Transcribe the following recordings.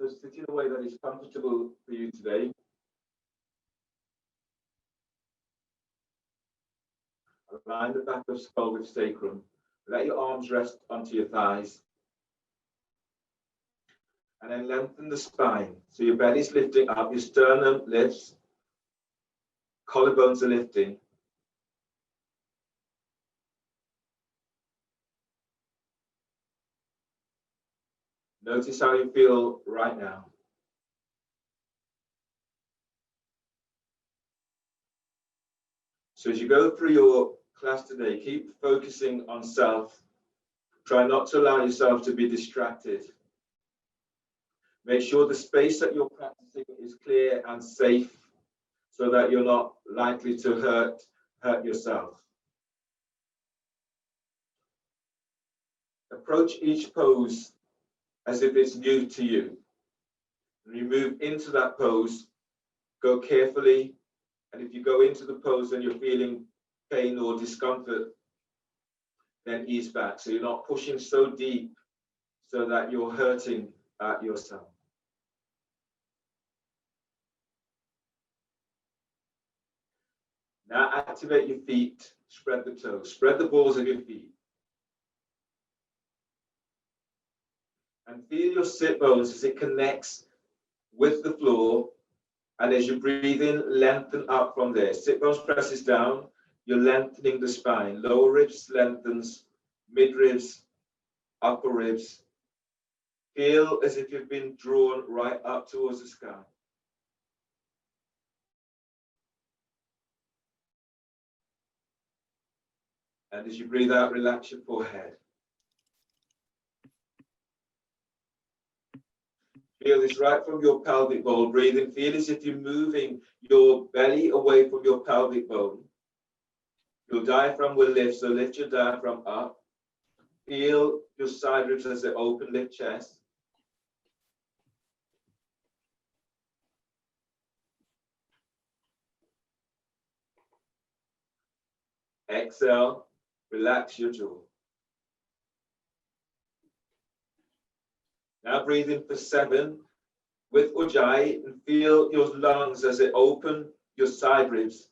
So sit in a way that is comfortable for you today. Align the back of skull with sacrum. Let your arms rest onto your thighs. And then lengthen the spine. So your belly's lifting up, your sternum lifts, collarbones are lifting. Notice how you feel right now. So as you go through your class today, keep focusing on self. Try not to allow yourself to be distracted. Make sure the space that you're practicing is clear and safe so that you're not likely to hurt yourself. Approach each pose as if it's new to you. When you move into that pose, go carefully. And if you go into the pose and you're feeling pain or discomfort, then ease back. So you're not pushing so deep so that you're hurting yourself. Now activate your feet, spread the toes, spread the balls of your feet. And feel your sit bones as it connects with the floor. And as you breathe in, lengthen up from there. Sit bones presses down, you're lengthening the spine. Lower ribs lengthens, mid ribs, upper ribs. Feel as if you've been drawn right up towards the sky. And as you breathe out, relax your forehead. Feel this right from your pelvic bowl. Breathe in. Feel as if you're moving your belly away from your pelvic bone. Your diaphragm will lift, so lift your diaphragm up. Feel your side ribs as they open, lift chest. Exhale, relax your jaw. Now breathe in for 7 with Ujjayi and feel your lungs as they open your side ribs.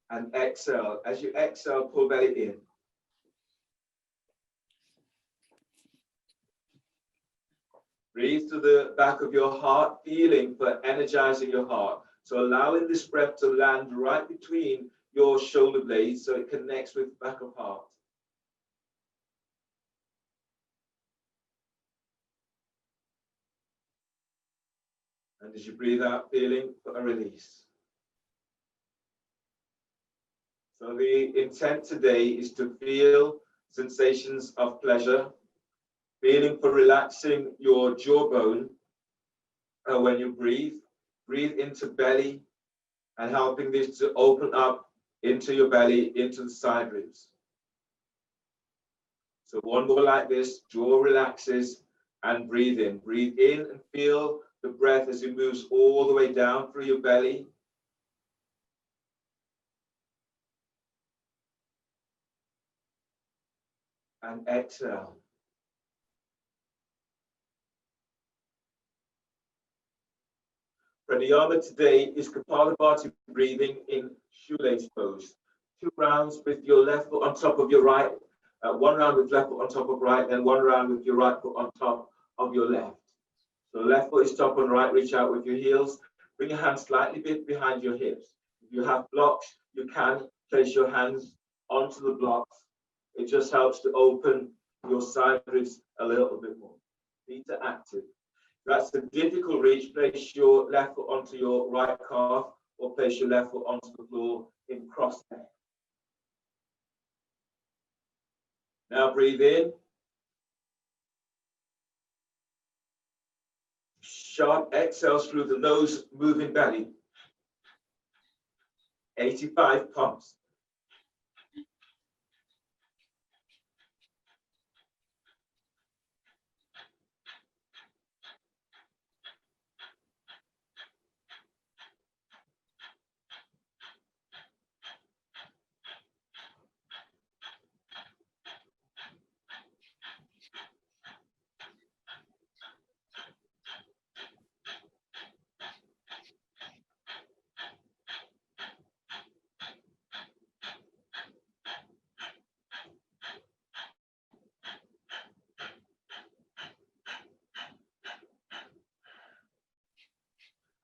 And exhale. As you exhale, pull belly in. Breathe to the back of your heart, feeling for energizing your heart. So allowing this breath to land right between your shoulder blades so it connects with the back of heart. And as you breathe out, feeling for a release. So the intent today is to feel sensations of pleasure, feeling for relaxing your jawbone when you breathe. Breathe into belly and helping this to open up into your belly, into the side ribs. So one more like this, jaw relaxes and breathe in. Breathe in and feel the breath as it moves all the way down through your belly. And exhale. Pranayama today is Kapalabhati breathing in shoelace pose. 2 rounds with your left foot on top of your right, 1 round with left foot on top of right, and 1 round with your right foot on top of your left. So left foot is top and right, reach out with your heels. Bring your hands slightly bit behind your hips. If you have blocks, you can place your hands onto the blocks. It just helps to open your side ribs a little bit more. Feet are active. That's a difficult reach. Place your left foot onto your right calf or place your left foot onto the floor in cross neck. Now breathe in. Sharp exhales through the nose, moving belly. 85 pumps.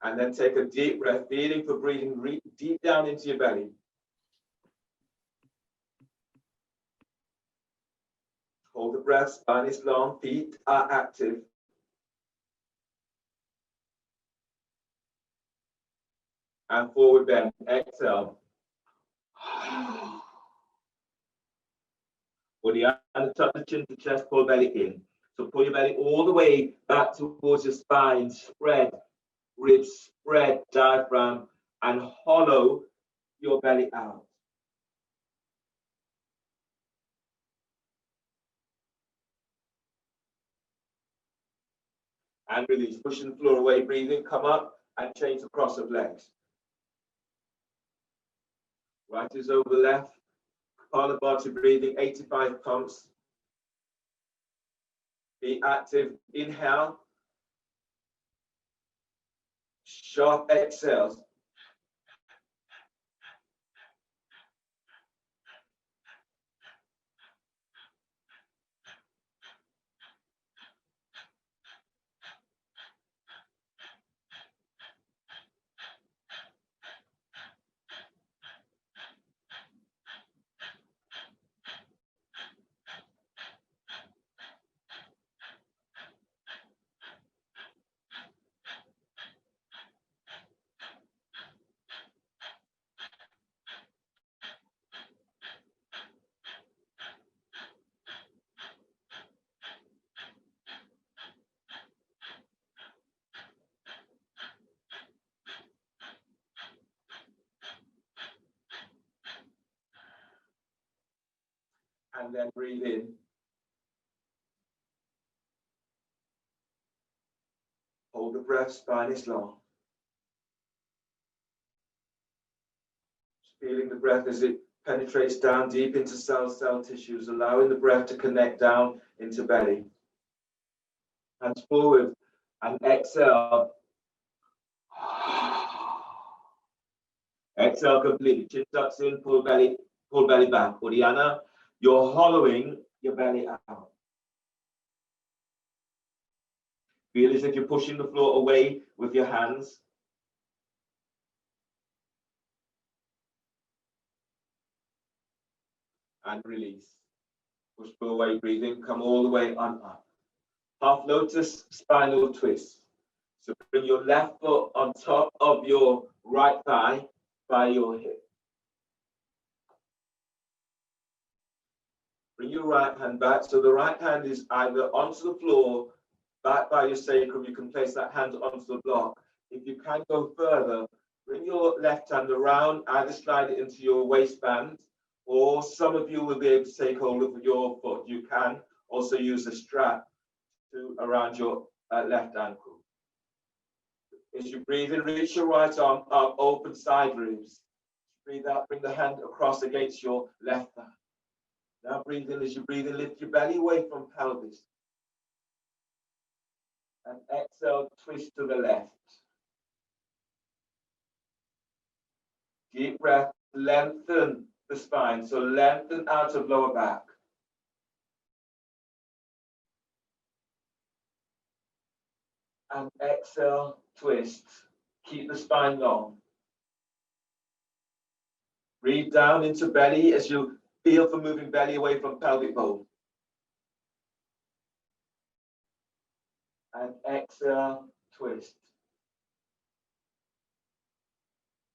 And then take a deep breath, feeling for breathing deep down into your belly. Hold the breath, spine is long, feet are active. And forward bend, exhale. With the hand, touch the chin to chest, pull belly in. So pull your belly all the way back towards your spine, spread, ribs spread, diaphragm, and hollow your belly out. And release, pushing the floor away, breathing, come up and change the cross of legs. Right is over left, Kapalabhati breathing, 85 pumps. Be active, inhale. Sharp exhales. And then breathe in. Hold the breath, spine is long. Just feeling the breath as it penetrates down deep into cell tissues, allowing the breath to connect down into belly. Hands forward and exhale. Exhale completely. Chin tucks in, pull belly back. Uddiyana, you're hollowing your belly out. Feel as if you're pushing the floor away with your hands. And release. Push the floor away, breathing, come all the way on up. Half lotus spinal twist. So bring your left foot on top of your right thigh by your hip. Bring your right hand back. So the right hand is either onto the floor, back by your sacrum. You can place that hand onto the block. If you can go further, bring your left hand around, either slide it into your waistband, or some of you will be able to take hold of your foot. You can also use a strap around your left ankle. As you breathe in, reach your right arm up, open side ribs. Breathe out, bring the hand across against your left thigh. Now breathe in. As you breathe in, lift your belly away from pelvis. And exhale, twist to the left. Deep breath, lengthen the spine. So lengthen out of lower back. And exhale, twist. Keep the spine long. Breathe down into belly as you feel for moving belly away from pelvic bone. And exhale, twist.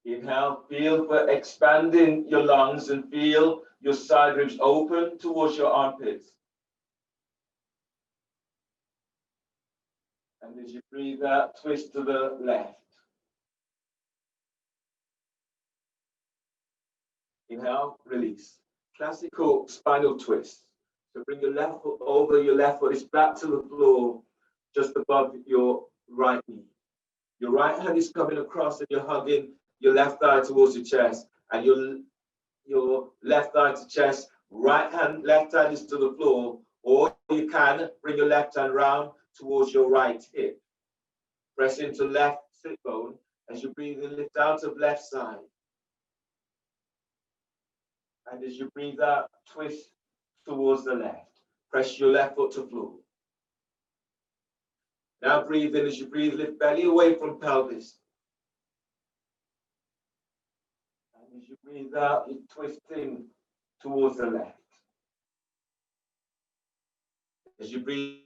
Inhale, feel for expanding your lungs and feel your side ribs open towards your armpits. And as you breathe out, twist to the left. Inhale, release. Classical spinal twist. So bring your left foot over, your left foot is back to the floor, just above your right knee. Your right hand is coming across and you're hugging your left thigh towards your chest. And your left thigh to chest, left hand is to the floor, or you can bring your left hand round towards your right hip. Press into left sit bone as you breathe in, lift out of left side. And as you breathe out, twist towards the left. Press your left foot to floor. Now breathe in. As you breathe, lift belly away from pelvis. Breathe out, you're twisting towards the left. As you breathe,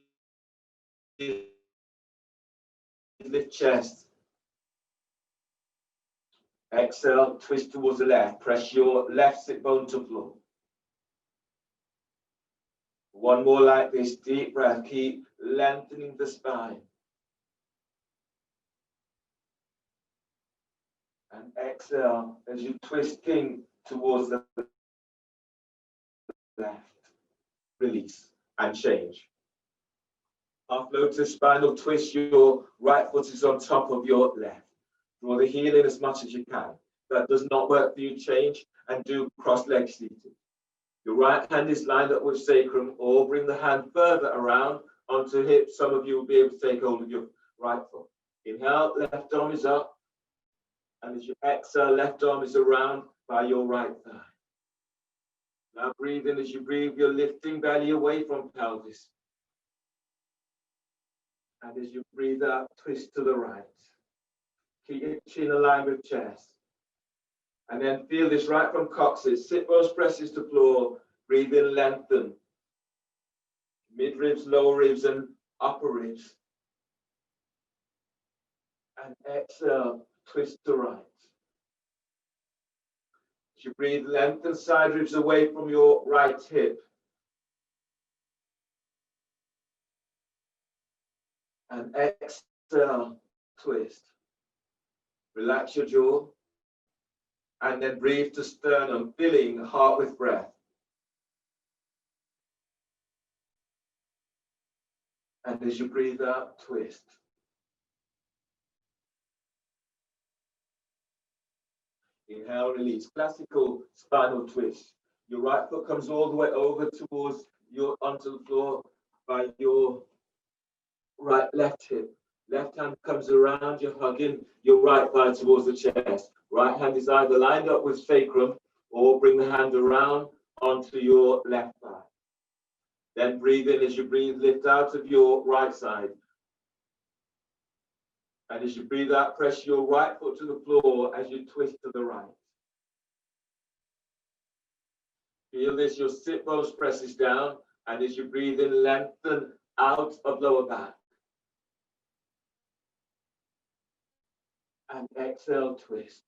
lift chest. Exhale, twist towards the left. Press your left sit bone to floor. One more like this. Deep breath. Keep lengthening the spine. And exhale as you're twisting towards the left. Release and change. Half lotus spinal twist. Your right foot is on top of your left. Draw the heel in as much as you can. If that does not work for you, change and do cross leg seated. Your right hand is lined up with sacrum, or bring the hand further around onto hip. Some of you will be able to take hold of your right foot. Inhale, left arm is up. And as you exhale, left arm is around by your right thigh. Now breathe in. As you breathe, you're lifting belly away from pelvis. And as you breathe out, twist to the right. Keep your chin aligned with chest. And then feel this right from coccyx. Sit bones presses to floor. Breathe in, lengthen. Mid ribs, lower ribs, and upper ribs. And exhale, twist to right. As you breathe, lengthen side ribs away from your right hip. And exhale, twist. Relax your jaw. And then breathe to sternum, filling heart with breath. And as you breathe out, twist. Inhale, release. Classical spinal twist. Your right foot comes all the way over towards your onto the floor by your left hip. Left hand comes around, you're hugging your right thigh towards the chest. Right hand is either lined up with sacrum or bring the hand around onto your left thigh. Then breathe in. As you breathe, lift out of your right side. And as you breathe out, press your right foot to the floor as you twist to the right. Feel this, your sit bones presses down. And as you breathe in, lengthen out of lower back. And exhale, twist.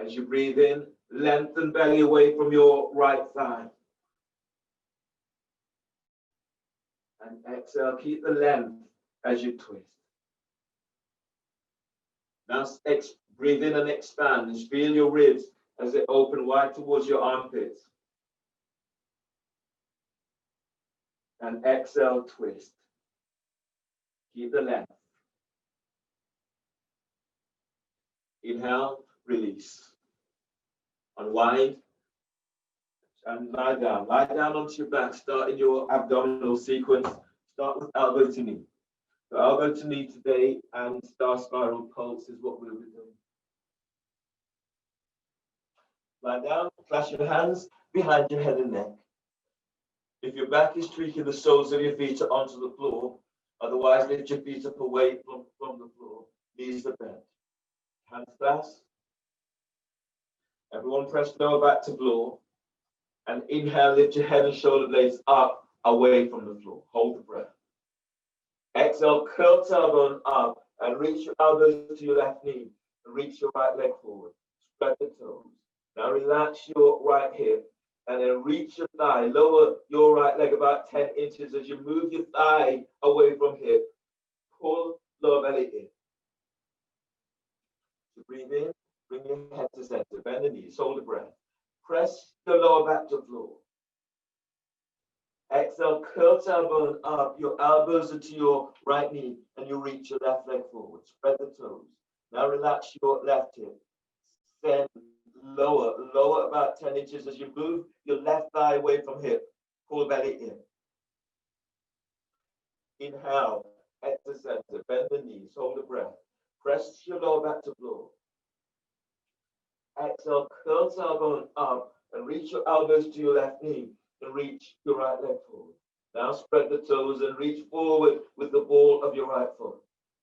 As you breathe in, lengthen belly away from your right thigh. And exhale, keep the length as you twist. Now breathe in and expand and feel your ribs as they open wide towards your armpits. And exhale, twist. Keep the length. Inhale, release. Unwind and lie down. Lie down onto your back, start in your abdominal sequence. Start with elbow to knee. So elbow to knee today and star spiral pulse is what we'll be doing. Lie down, clasp your hands behind your head and neck. If your back is tweaking, the soles of your feet are onto the floor. Otherwise, lift your feet up away from the floor. Knees are bent. Hands clasped. Everyone press lower back to floor. And inhale, lift your head and shoulder blades up, away from the floor. Hold the breath. Exhale, curl tailbone up and reach your elbows to your left knee. And reach your right leg forward. Spread the toes. Now relax your right hip and then reach your thigh. Lower your right leg about 10 inches as you move your thigh away from hip. Pull lower belly in. So breathe in, bring your head to center, bend the knees, hold the breath. Press your lower back to floor. Exhale, curl tailbone up, your elbows are to your right knee, and you reach your left leg forward. Spread the toes. Now relax your left hip. Then lower about 10 inches as you move your left thigh away from hip. Pull belly in. Inhale, head to center, bend the knees, hold the breath. Press your lower back to floor. Exhale, curl tailbone up and reach your elbows to your left knee and reach your right leg forward. Now spread the toes and reach forward with the ball of your right foot.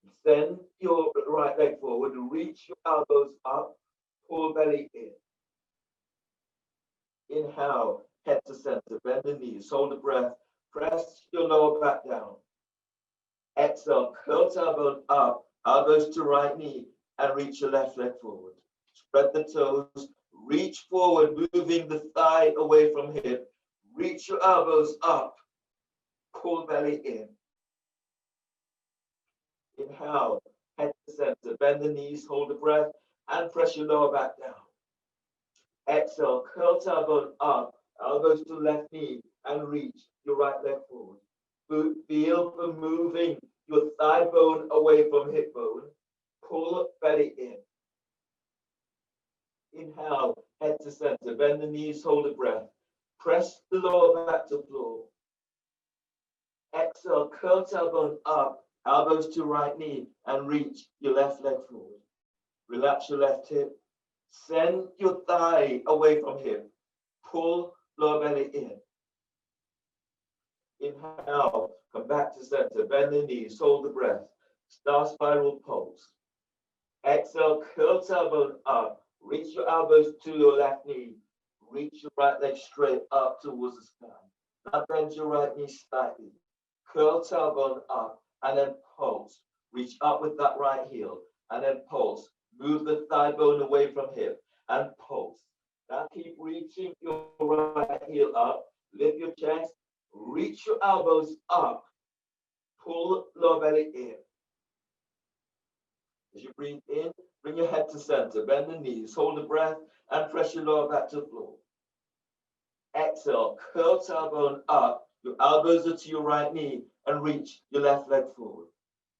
Extend your right leg forward and reach your elbows up pull belly in. Inhale, head to center, bend the knees, hold the breath, press your lower back down. Exhale, curl tailbone up, elbows to right knee, and reach your left leg forward. Spread the toes, reach forward, moving the thigh away from hip. Reach your elbows up, pull belly in. Inhale, head to center, bend the knees, hold the breath, and press your lower back down. Exhale, curl tailbone up, elbows to left knee, and reach your right leg forward. Feel for moving your thigh bone away from hip bone. Pull belly in. Inhale, head to center, bend the knees, hold the breath. Press the lower back to floor. Exhale, curl tailbone up, elbows to right knee, and reach your left leg forward. Relax your left hip. Send your thigh away from hip. Pull lower belly in. Inhale, come back to center, bend the knees, hold the breath. Star spiral pulse. Exhale, curl tailbone up, reach your elbows to your left knee, reach your right leg straight up towards the sky. Now bend your right knee slightly, curl tailbone up, and then pulse. Reach up with that right heel, and then pulse. Move the thigh bone away from hip, and pulse. Now keep reaching your right heel up, lift your chest, reach your elbows up, pull lower belly in. As you breathe in, bring your head to center, bend the knees, hold the breath, and press your lower back to the floor. Exhale, curl tailbone up, your elbows are to your right knee, and reach your left leg forward.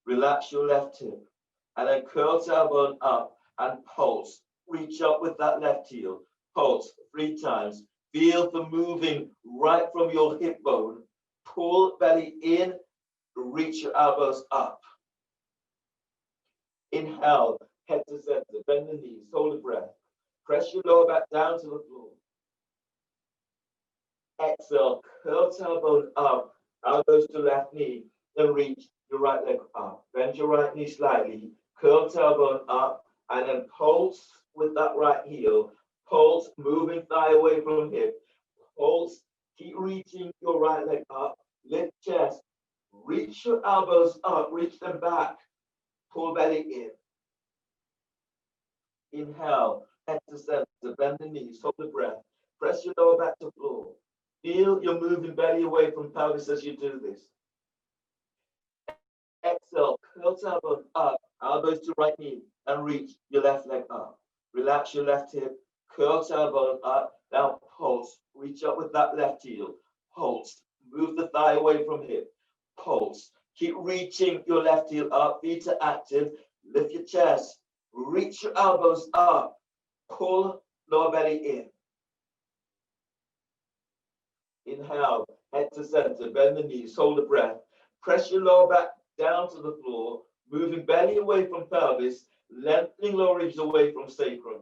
Relax your left hip, and then curl tailbone up and pulse. Reach up with that left heel, pulse 3 times. Feel for moving right from your hip bone. Pull belly in, reach your elbows up. Inhale, head to center, bend the knees, hold the breath. Press your lower back down to the floor. Exhale, curl tailbone up, elbows to left knee, then reach your right leg up. Bend your right knee slightly, curl tailbone up, and then pulse with that right heel. Pulse, moving thigh away from hip. Pulse, keep reaching your right leg up, lift chest, reach your elbows up, reach them back. Pull belly in. Inhale, head to center, bend the knees, hold the breath. Press your lower back to floor. Feel you're moving belly away from pelvis as you do this. Exhale, curl tailbone up, elbows to right knee, and reach your left leg up. Relax your left hip, curl tailbone up, now pulse. Reach up with that left heel. Pulse. Move the thigh away from hip. Pulse. Keep reaching your left heel up, feet are active. Lift your chest. Reach your elbows up. Pull lower belly in. Inhale, head to center, bend the knees, hold the breath. Press your lower back down to the floor, moving belly away from pelvis, lengthening lower ribs away from sacrum.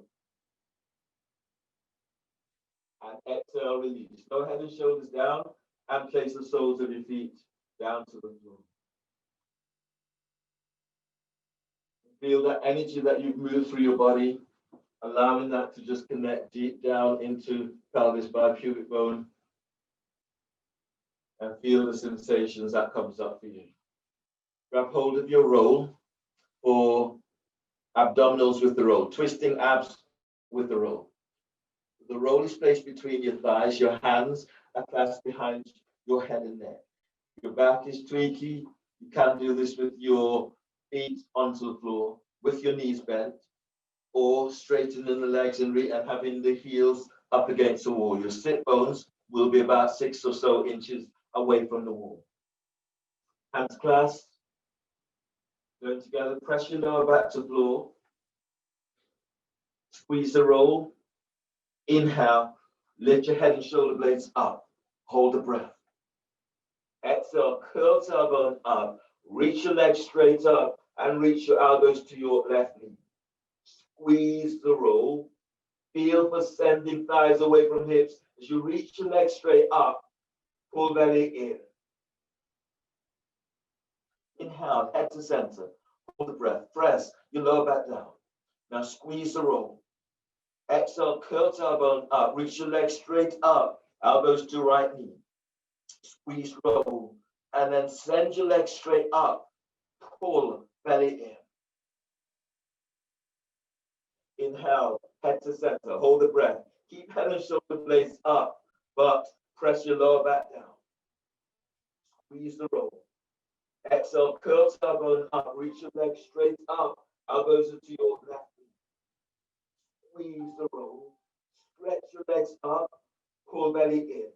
And exhale, release. Lower head and shoulders down, and place the soles of your feet down to the floor. Feel that energy that you've moved through your body, allowing that to just connect deep down into pelvis by pubic bone. And feel the sensations that comes up for you. Grab hold of your roll for abdominals with the roll, twisting abs with the roll. The roll is placed between your thighs, your hands are clasped behind your head and neck. Your back is tweaky. You can do this with your feet onto the floor, with your knees bent, or straightening the legs and having the heels up against the wall. Your sit bones will be about 6 or so inches away from the wall. Hands clasped, going together, press your lower back to the floor. Squeeze the roll. Inhale, lift your head and shoulder blades up. Hold the breath. Exhale, curl tailbone up. Reach your legs straight up and reach your elbows to your left knee. Squeeze the roll. Feel for sending thighs away from hips as you reach your legs straight up. Pull belly in. Inhale, head to center. Hold the breath. Press your lower back down. Now squeeze the roll. Exhale, curl tailbone up. Reach your legs straight up. Elbows to right knee. Squeeze, roll. And then send your legs straight up. Pull, belly in. Inhale, head to center. Hold the breath. Keep head and shoulder blades up, but press your lower back down. Squeeze the roll. Exhale, curl tailbone up. Reach your legs straight up. Elbows into your left knee. Squeeze the roll. Stretch your legs up. Pull belly in.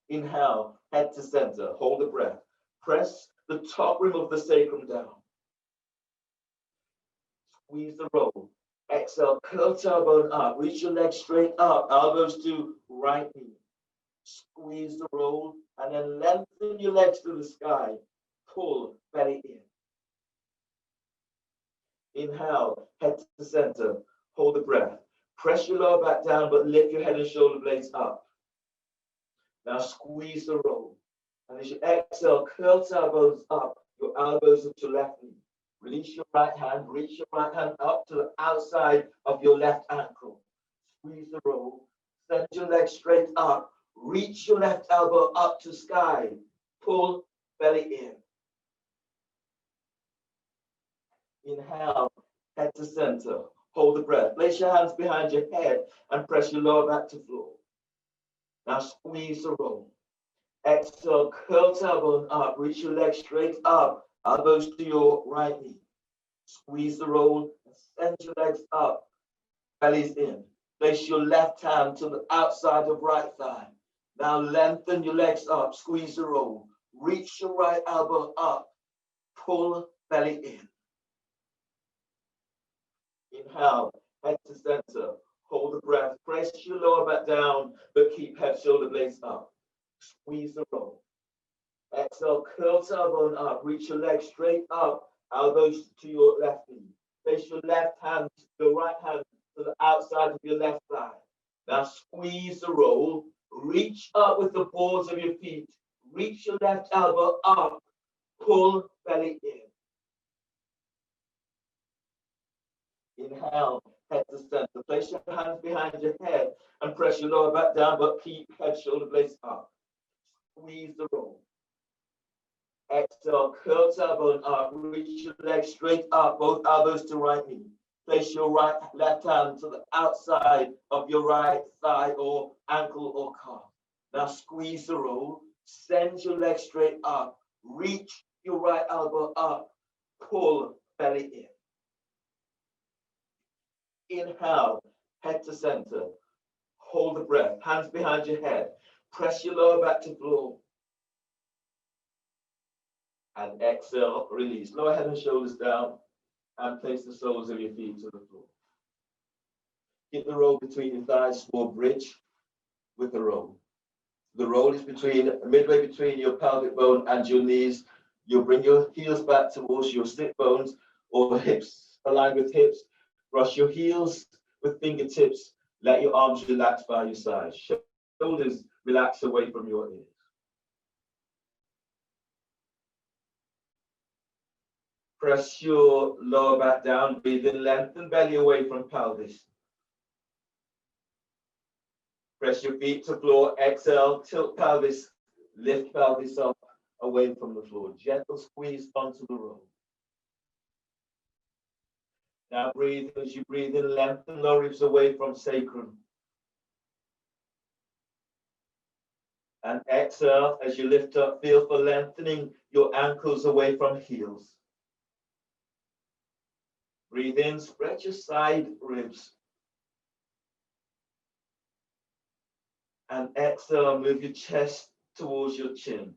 Inhale, head to center. Hold the breath. Press the top rim of the sacrum down. Squeeze the roll. Exhale, curl tailbone up. Reach your legs straight up. Elbows to right knee. Squeeze the roll. And then lengthen your legs to the sky. Pull belly in. Inhale, head to center. Hold the breath. Press your lower back down, but lift your head and shoulder blades up. Now squeeze the roll. And as you exhale, curl tailbones up. Your elbows up to left knee. Release your right hand. Reach your right hand up to the outside of your left ankle. Squeeze the roll. Send your legs straight up. Reach your left elbow up to sky. Pull belly in. Inhale, head to center. Hold the breath. Place your hands behind your head and press your lower back to floor. Now squeeze the roll. Exhale, curl tailbone up. Reach your legs straight up. Elbows to your right knee. Squeeze the roll and send your legs up. Bellies in. Place your left hand to the outside of right thigh. Now lengthen your legs up. Squeeze the roll. Reach your right elbow up. Pull belly in. Inhale, head to center. Hold the breath. Press your lower back down, but keep head, shoulder blades up. Squeeze the roll. Exhale, curl tailbone up. Reach your legs straight up. Elbows to your left knee. Place your left hand, your right hand to the outside of your left thigh. Now squeeze the roll. Reach up with the balls of your feet. Reach your left elbow up. Pull belly in. Inhale, head to center. Place your hands behind your head and press your lower back down, but keep head, shoulder blades up. Squeeze the roll. Exhale, curl tailbone up. Reach your legs straight up, both elbows to right knee. Place your left hand to the outside of your right thigh or ankle or calf. Now squeeze the roll. Send your legs straight up. Reach your right elbow up. Pull belly in. Inhale, head to center. Hold the breath. Hands behind your head. Press your lower back to floor. And exhale, release. Lower head and shoulders down. And place the soles of your feet to the floor. Keep the roll between your thighs for a bridge with the roll. The roll is midway between your pelvic bone and your knees. You'll bring your heels back towards your sit bones or hips, aligned with hips. Brush your heels with fingertips. Let your arms relax by your sides. Shoulders relax away from your ears. Press your lower back down. Breathe in, lengthen belly away from pelvis. Press your feet to floor. Exhale, tilt pelvis, lift pelvis up away from the floor. Gentle squeeze onto the roll. Now breathe as you breathe in, lengthen lower ribs away from sacrum. And exhale as you lift up, feel for lengthening your ankles away from heels. Breathe in, spread your side ribs. And exhale, move your chest towards your chin.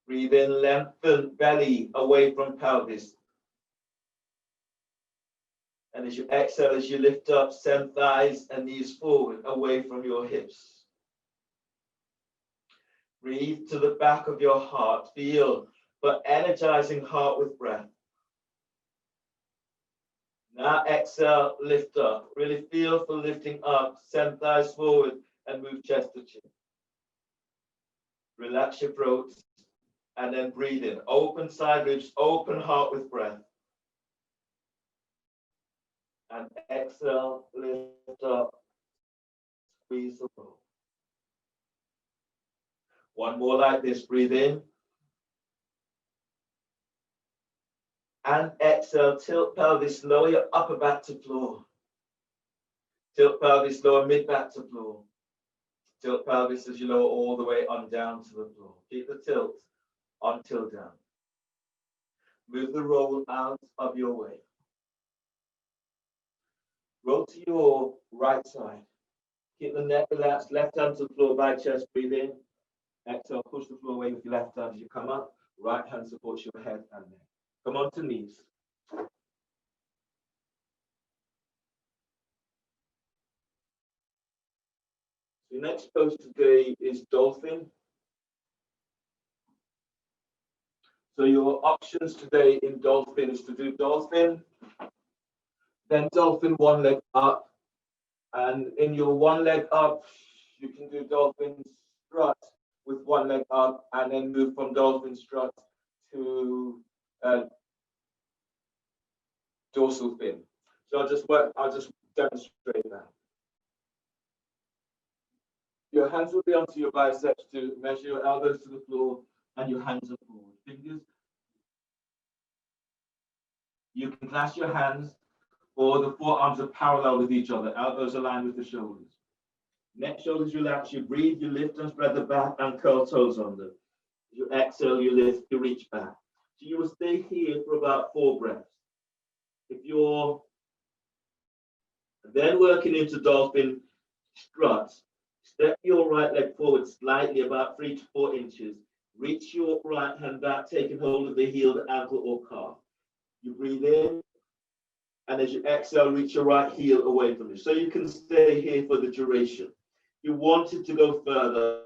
Breathe in, lengthen belly away from pelvis. And as you exhale, as you lift up, send thighs and knees forward, away from your hips. Breathe to the back of your heart. Feel for energizing heart with breath. Now exhale, lift up. Really feel for lifting up. Send thighs forward and move chest to chin. Relax your throat and then breathe in. Open side ribs, open heart with breath. And exhale, lift up, squeeze the floor. One more like this, breathe in. And exhale, tilt pelvis, lower your upper back to floor. Tilt pelvis, lower mid back to floor. Tilt pelvis as you lower all the way on down to the floor. Keep the tilt until down. Move the roll out of your way. Roll to your right side. Keep the neck relaxed, left hand to the floor, back chest, breathe in. Exhale, push the floor away with your left hand as you come up. Right hand supports your head and neck. Come on to knees. So your next pose today is dolphin. So your options today in dolphin is to do dolphin, then dolphin one leg up, and in your one leg up, you can do dolphin strut with one leg up, and then move from dolphin strut to dorsal fin. So I'll just demonstrate that. Your hands will be onto your biceps to measure your elbows to the floor, and your hands are forward. Fingers. You can clasp your hands, or the forearms are parallel with each other. Elbows aligned with the shoulders. Neck, shoulders relax. You breathe, you lift and spread the back and curl toes under. You exhale, you lift, you reach back. So you will stay here for about 4 breaths. If you're then working into dolphin struts, step your right leg forward slightly, about 3 to 4 inches. Reach your right hand back, taking hold of the heel, the ankle, or calf. You breathe in, and as you exhale, reach your right heel away from you. So you can stay here for the duration. If you wanted to go further,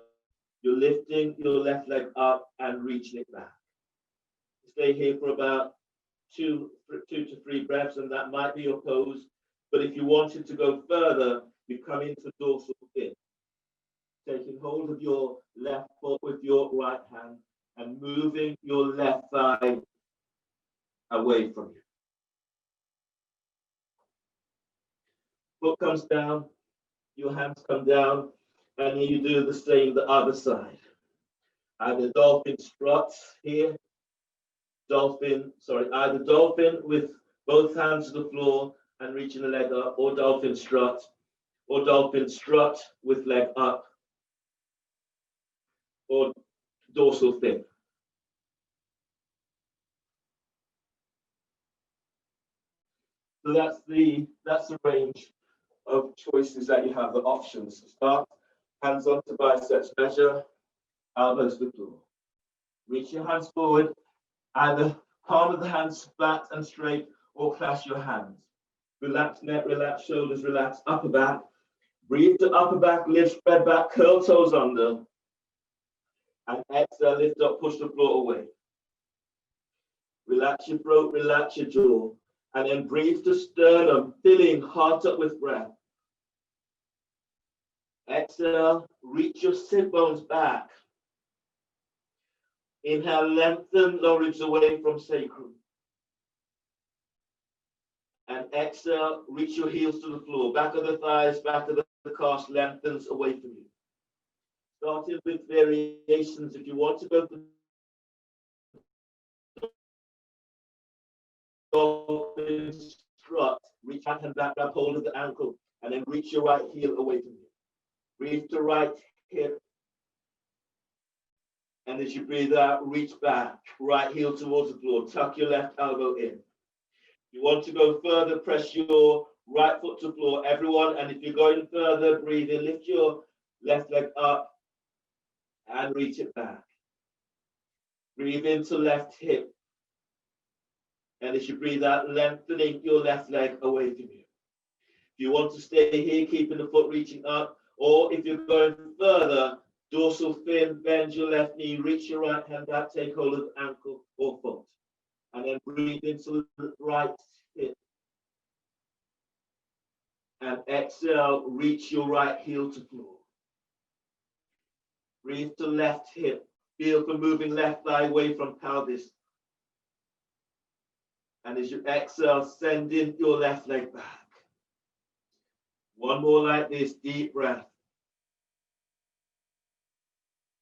you're lifting your left leg up and reaching it back. Stay here for about 2 to 3 breaths, and that might be your pose. But if you wanted to go further, you come into dorsal fin, taking hold of your left foot with your right hand and moving your left thigh away from you. Foot comes down, your hands come down, and you do the same the other side. Either dolphin struts here, either dolphin with both hands to the floor and reaching the leg up, or dolphin strut with leg up, or dorsal fin. So that's the range of choices that you have, the options. Start, hands onto biceps, measure, elbows to the floor. Reach your hands forward, either palm of the hands flat and straight, or clasp your hands. Relax neck, relax shoulders, relax upper back. Breathe to upper back, lift, spread back, curl toes under. And exhale, lift up, push the floor away. Relax your throat, relax your jaw. And then breathe to sternum, filling heart up with breath. Exhale, reach your sit bones back. Inhale, lengthen lower ribs away from sacrum. And exhale, reach your heels to the floor. Back of the thighs, back of the calves lengthens away from you. Starting with variations, if you want to go to dolphin strut, reach right hand back, grab hold of the ankle, and then reach your right heel away from you. Breathe to right hip. And as you breathe out, reach back, right heel towards the floor, tuck your left elbow in. You want to go further, press your right foot to the floor, everyone. And if you're going further, breathe in, lift your left leg up and reach it back. Breathe into left hip. And as you breathe out, lengthening your left leg away from you. If you want to stay here, keeping the foot reaching up, or if you're going further, dorsal fin, bend your left knee, reach your right hand back, take hold of the ankle or foot. And then breathe into the right hip. And exhale, reach your right heel to floor. Breathe to left hip. Feel for moving left thigh away from pelvis. And as you exhale, send in your left leg back. One more like this, deep breath.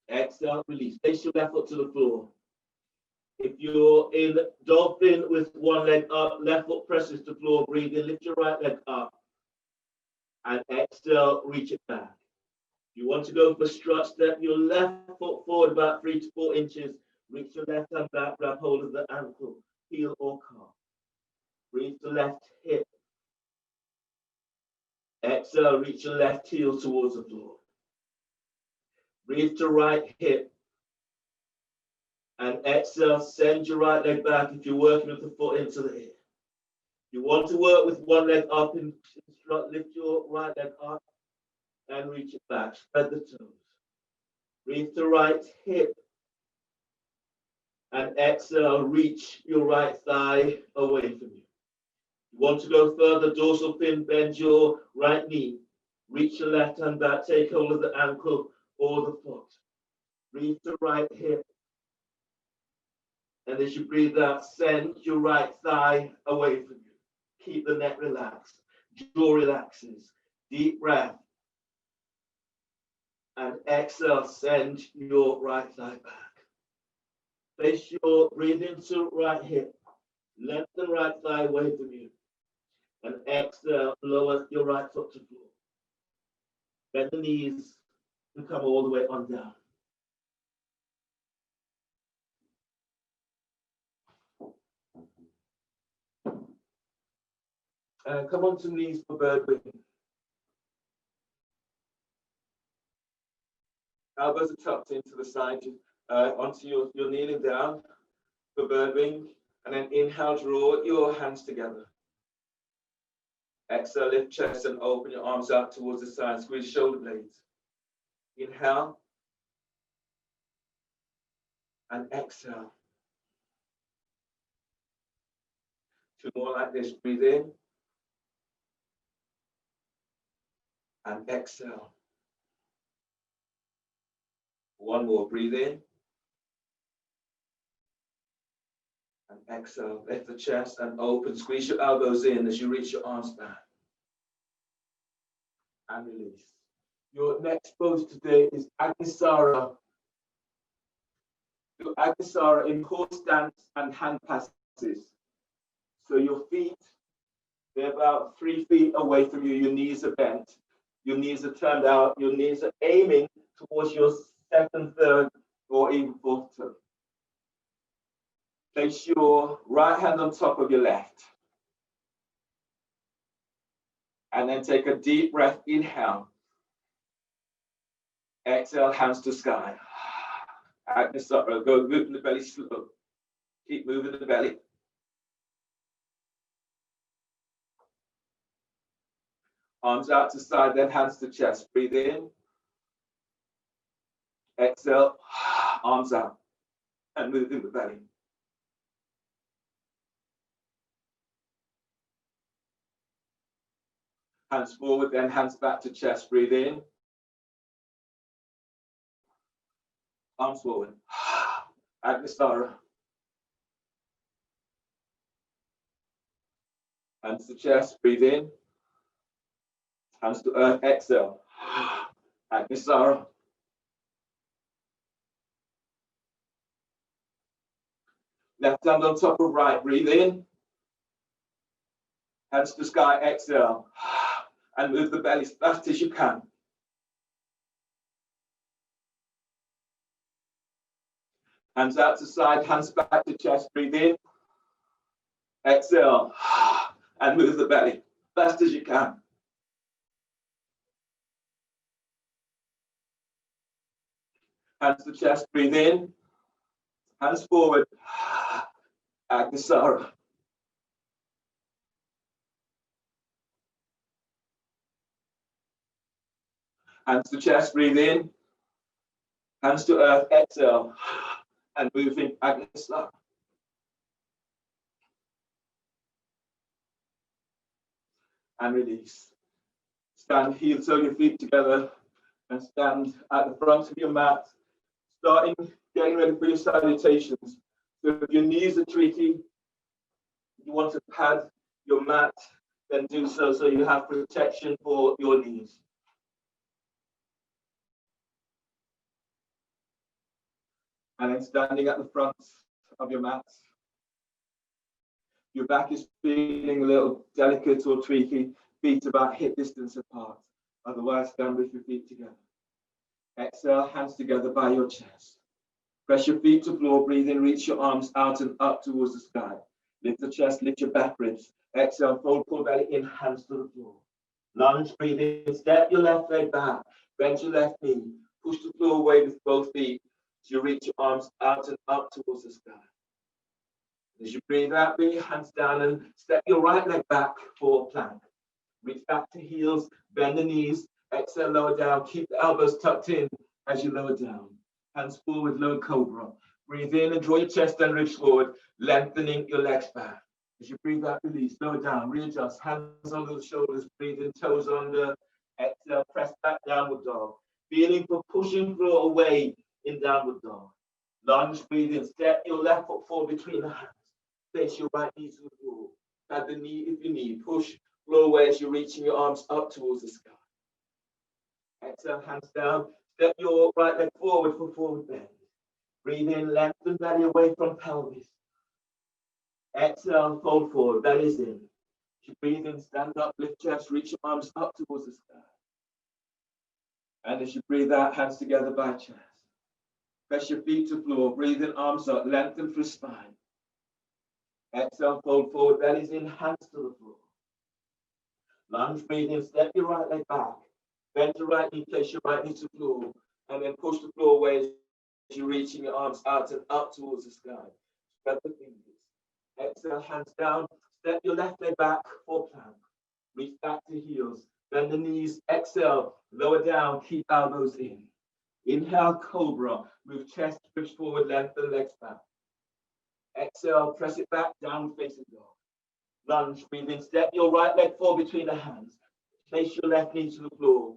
Exhale, release. Place your left foot to the floor. If you're in dolphin with one leg up, left foot presses the floor, breathe in, lift your right leg up. And exhale, reach it back. You want to go for strut, step your left foot forward about 3 to 4 inches. Reach your left hand back, grab hold of the ankle, heel or calf. Breathe to left hip. Exhale, reach your left heel towards the floor. Breathe to right hip. And exhale, send your right leg back if you're working with the foot into the hip. You want to work with one leg up in strut, lift your right leg up and reach it back. Spread the toes. Breathe to right hip. And exhale, reach your right thigh away from you. You want to go further, dorsal fin, bend your right knee. Reach your left hand back, take hold of the ankle or the foot. Breathe to right hip. And as you breathe out, send your right thigh away from you. Keep the neck relaxed. Jaw relaxes. Deep breath. And exhale, send your right thigh back. Place your breathing to right hip. Lengthen right thigh away from you. And exhale, lower your right foot to the floor. Bend the knees and come all the way on down. And come onto knees for bird wing. Elbows are tucked into the side. Onto you're kneeling down for bird wing. And then inhale, draw your hands together. Exhale, lift chest and open your arms out towards the side. Squeeze shoulder blades. Inhale. And exhale. 2 more like this. Breathe in. And exhale. 1 more. Breathe in. And exhale. Lift the chest and open. Squeeze your elbows in as you reach your arms back. And release. Your next pose today is Agnisara. Your Agnisara in horse stance and hand passes. So your feet, they're about 3 feet away from you. Your knees are bent. Your knees are turned out. Your knees are aiming towards your second, third, or even fourth toe. Place your right hand on top of your left. And then take a deep breath. Inhale. Exhale, hands to sky. Agnisara. Go moving the belly slow. Keep moving the belly. Arms out to side, then hands to chest. Breathe in. Exhale, arms out. And move in the belly. Hands forward, then hands back to chest. Breathe in. Arms forward. Agnisara. Hands to chest. Breathe in. Hands to earth. Exhale. Agnisara. Left hand on top of right. Breathe in. Hands to sky. Exhale. And move the belly as fast as you can. Hands out to side. Hands back to chest. Breathe in. Exhale. And move the belly fast as you can. Hands to chest. Breathe in. Hands forward. Agnisara. Hands to chest. Breathe in. Hands to earth. Exhale. And moving Agnisara. And release. Stand heel toe your feet together and stand at the front of your mat. Getting ready for your salutations. So if your knees are tricky, you want to pad your mat then do so so you have protection for your knees. And then standing at the front of your mat. Your back is feeling a little delicate or tweaky, feet about hip distance apart. Otherwise, stand with your feet together. Exhale, hands together by your chest. Press your feet to floor, breathe in, reach your arms out and up towards the sky. Lift the chest, lift your back ribs. Exhale, fold core belly in, hands to the floor. Lunge, breathe in, step your left leg back, bend your left knee, push the floor away with both feet as you reach your arms out and up towards the sky. As you breathe out, bring your hands down and step your right leg back for plank. Reach back to heels, bend the knees, exhale, lower down, keep the elbows tucked in as you lower down. Hands forward, low cobra. Breathe in and draw your chest and ribs forward, lengthening your legs back. As you breathe out, release, lower down, readjust, hands under the shoulders, breathe in, toes under, exhale, press back, downward dog. Feeling for pushing floor away in downward dog. Lunge, breathe in, step your left foot forward between the hands. Place your right knee to the floor. Add the knee if you need. Push, floor away as you're reaching your arms up towards the sky. Exhale, hands down. Step your right leg forward for forward bend. Breathe in, lengthen belly away from pelvis. Exhale, fold forward, belly's in. As you breathe in, stand up, lift chest, reach your arms up towards the sky. And as you breathe out, hands together by chest. Press your feet to floor, breathe in, arms up, lengthen through spine. Exhale, fold forward, belly's in, hands to the floor. Lunge, breathe in, step your right leg back. Bend your right knee, place your right knee to the floor, and then push the floor away as you're reaching your arms out and up towards the sky. Spread the fingers. Exhale, hands down. Step your left leg back for plank. Reach back to heels. Bend the knees. Exhale, lower down, keep elbows in. Inhale, cobra. Move chest, ribs forward, lengthen legs back. Exhale, press it back, down facing dog. Lunge, breathe in, step your right leg forward between the hands. Place your left knee to the floor.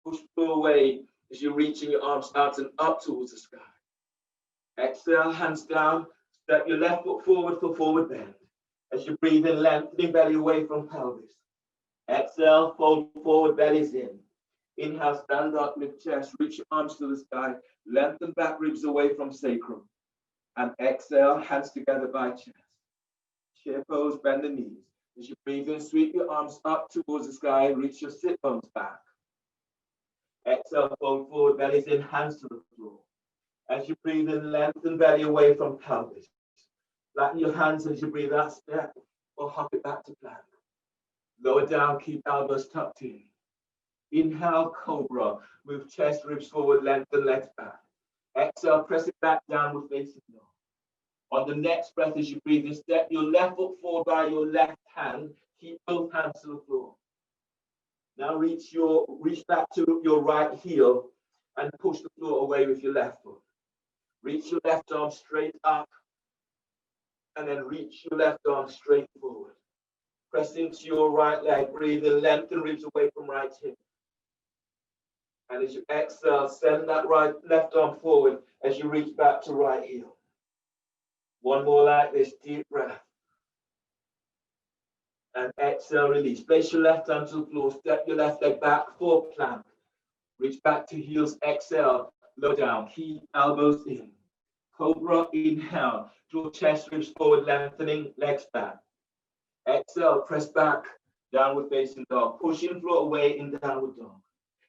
Push the floor away as you're reaching your arms out and up towards the sky. Exhale, hands down. Step your left foot forward for forward bend. As you breathe in, lengthening belly away from pelvis. Exhale, fold forward, belly's in. Inhale, stand up, lift chest, reach your arms to the sky. Lengthen back ribs away from sacrum. And exhale, hands together by chest. Chair pose, bend the knees. As you breathe in, sweep your arms up towards the sky, reach your sit bones back. Exhale, fold forward, belly's in, hands to the floor. As you breathe in, lengthen belly away from pelvis. Flatten your hands as you breathe out, step or hop it back to plank. Lower down, keep elbows tucked in. Inhale, cobra. Move chest, ribs forward, lengthen legs back. Exhale, press it back, downward facing dog. On the next breath, as you breathe in, step your left foot forward by your left hand. Keep both hands to the floor. Now reach back to your right heel and push the floor away with your left foot. Reach your left arm straight up and then reach your left arm straight forward. Press into your right leg, breathe in, lengthen ribs away from right hip. And as you exhale, send that left arm forward as you reach back to right heel. One more like this, deep breath. And exhale, release. Place your left hand to the floor, step your left leg back for plank. Reach back to heels, exhale, low down, keep elbows in. Cobra, inhale, draw chest, ribs forward, lengthening, legs back. Exhale, press back, downward facing dog. Pushing floor away in downward dog.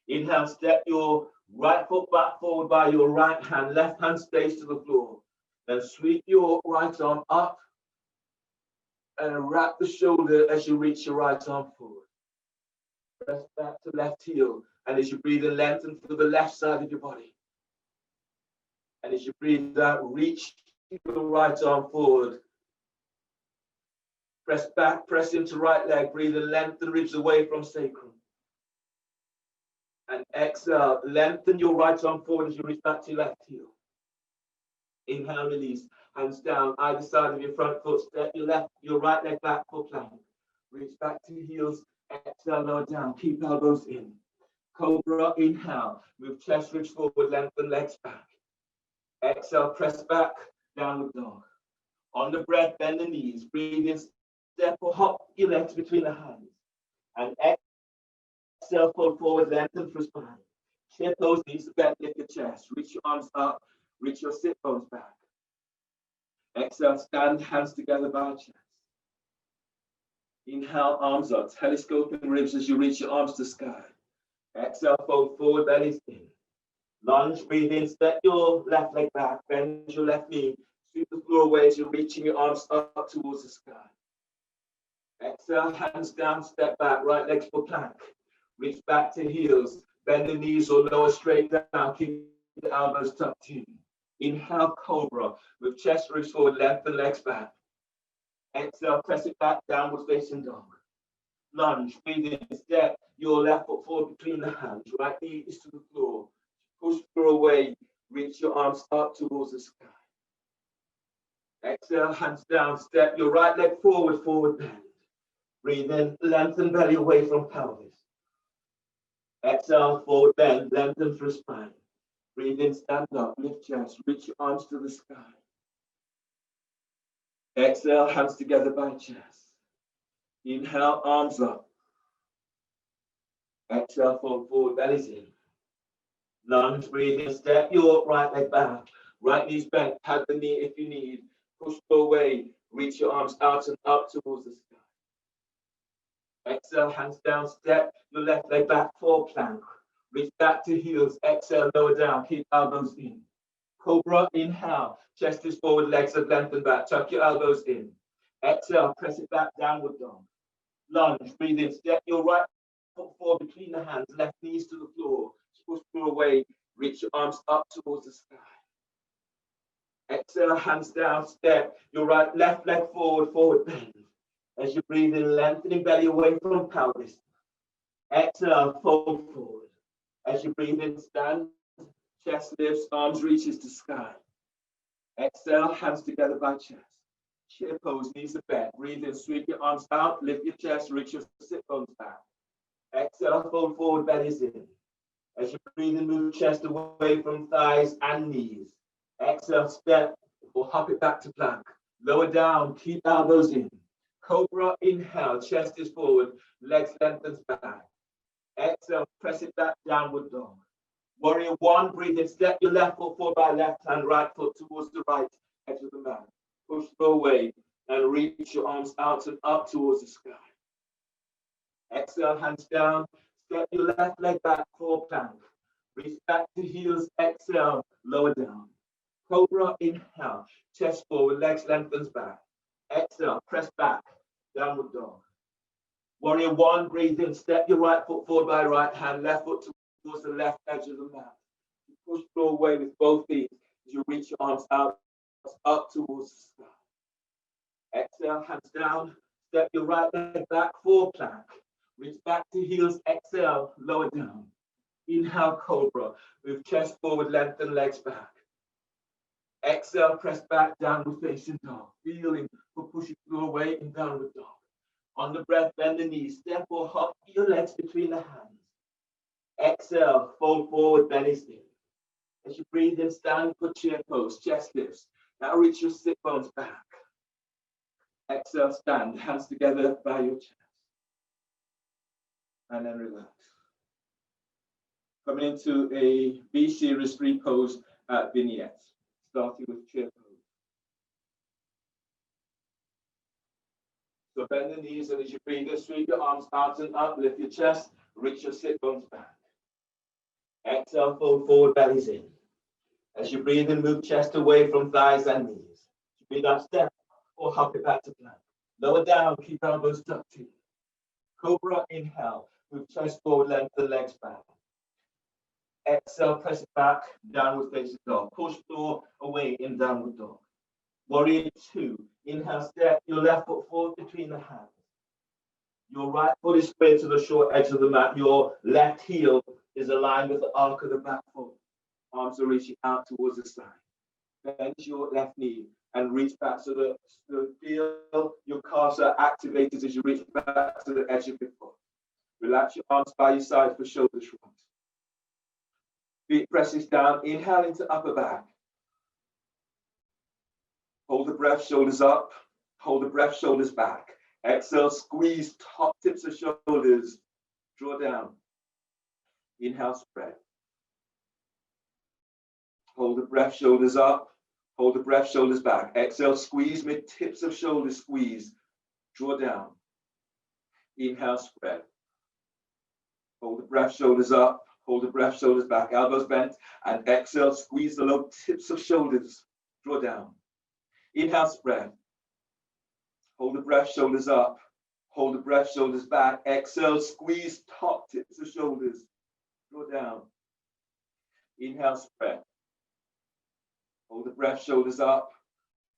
Inhale, step your right foot back forward by your right hand, left hand stays to the floor. Then sweep your right arm up and wrap the shoulder as you reach your right arm forward. Press back to left heel. And as you breathe in, lengthen through the left side of your body. And as you breathe out, reach your right arm forward. Press back, press into right leg. Breathe in, lengthen ribs away from sacrum. And exhale, lengthen your right arm forward as you reach back to your left heel. Inhale, release. Hands down, either side of your front foot. Step your right leg back for plank. Reach back to heels. Exhale, lower down. Keep elbows in. Cobra, inhale. Move chest, ribs forward, lengthen legs back. Exhale, press back, downward dog. On the breath, bend the knees. Breathe in, step or hop your legs between the hands. And exhale, fold forward, lengthen through spine. Shift those knees to bend, lift your chest. Reach your arms up, reach your sit bones back. Exhale, stand, hands together by chest. Inhale, arms up, telescoping ribs as you reach your arms to sky. Exhale, fold forward, bellies in. Lunge, breathe in, step your left leg back, bend your left knee, sweep the floor away as you're reaching your arms up towards the sky. Exhale, hands down, step back, right legs for plank. Reach back to heels, bend the knees or lower straight down, keep the elbows tucked in. Inhale, cobra, with chest ribs forward, lengthen legs back. Exhale, press it back, downward facing dog. Lunge, breathe in, step your left foot forward between the hands, right knee is to the floor. Push through away, reach your arms up towards the sky. Exhale, hands down, step your right leg forward, forward bend. Breathe in, lengthen belly away from pelvis. Exhale, forward bend, lengthen through spine. Breathe in, stand up, lift chest, reach your arms to the sky. Exhale, hands together by chest. Inhale, arms up. Exhale, fold forward, bellies in. Lunge, breathe in, step your right leg back. Right knees bent, pad the knee if you need. Push away, reach your arms out and up towards the sky. Exhale, hands down, step your left leg back for plank. Reach back to heels, exhale, lower down, keep elbows in. Cobra, inhale, chest is forward, legs are lengthened back, tuck your elbows in. Exhale, press it back, downward dog. Lunge, breathe in, step your right foot forward between the hands, left knees to the floor. Push through away, reach your arms up towards the sky. Exhale, hands down, step your left leg forward, forward bend. As you breathe in, lengthening belly away from pelvis. Exhale, fold forward. As you breathe in, stand, chest lifts, arms reaches to sky. Exhale, hands together by chest. Chair pose, knees are bent. Breathe in, sweep your arms out, lift your chest, reach your sit bones back. Exhale, fold forward, bellies in. As you breathe in, move chest away from thighs and knees. Exhale, step or hop it back to plank. Lower down, keep elbows in. Cobra, inhale, chest is forward, legs lengthens back. Exhale, press it back, downward dog. Warrior one, breathe in, step your left foot forward by left hand, right foot towards the right edge of the mat. Push away and reach your arms out and up towards the sky. Exhale, hands down, step your left leg back for plank. Reach back to heels, exhale, lower down. Cobra, inhale, chest forward, legs lengthens back. Exhale, press back, downward dog. Warrior one, breathe in, step your right foot forward by right hand, left foot towards the left edge of the mat. You push through away with both feet as you reach your arms out, up towards the sky. Exhale, hands down, step your right leg back for plank. Reach back to heels, exhale, lower down. Inhale, cobra, move chest forward, lengthen legs back. Exhale, press back, downward facing dog. Feeling for pushing through away in downward dog. On the breath, bend the knees, step or hop your legs between the hands. Exhale, fold forward, bellies in. As you breathe in, stand for chair pose, chest lifts. Now reach your sit bones back. Exhale, stand, hands together by your chest. And then relax. Coming into a V series 3 pose vignettes, starting with chair pose. So bend the knees, and as you breathe in, sweep your arms out and up, lift your chest, reach your sit bones back. Exhale, fold forward, bellies in. As you breathe in, move chest away from thighs and knees. You breathe out, step or hop it back to plank. Lower down, keep elbows tucked in. Cobra, inhale, move chest forward, lengthen legs back. Exhale, press it back, downward facing dog. Push floor away in downward dog. Warrior two, inhale, step your left foot forward between the hands. Your right foot is square to the short edge of the mat. Your left heel is aligned with the arc of the back foot. Arms are reaching out towards the side. Bend your left knee and reach back so that you feel your calves are activated as you reach back to the edge of your foot. Relax your arms by your side for shoulder shrugs. Feet presses down, inhale into upper back. Hold the breath, shoulders up. Hold the breath, shoulders back. Exhale, squeeze top tips of shoulders. Draw down. Inhale, spread. Hold the breath, shoulders up. Hold the breath, shoulders back. Exhale, squeeze mid tips of shoulders, squeeze. Draw down. Inhale, spread. Hold the breath, shoulders up. Hold the breath, shoulders back, elbows bent. And exhale, squeeze the low tips of shoulders. Draw down. Inhale, spread. Hold the breath, shoulders up. Hold the breath, shoulders back. Exhale, squeeze top tips of shoulders. Draw down. Inhale, spread. Hold the breath, shoulders up.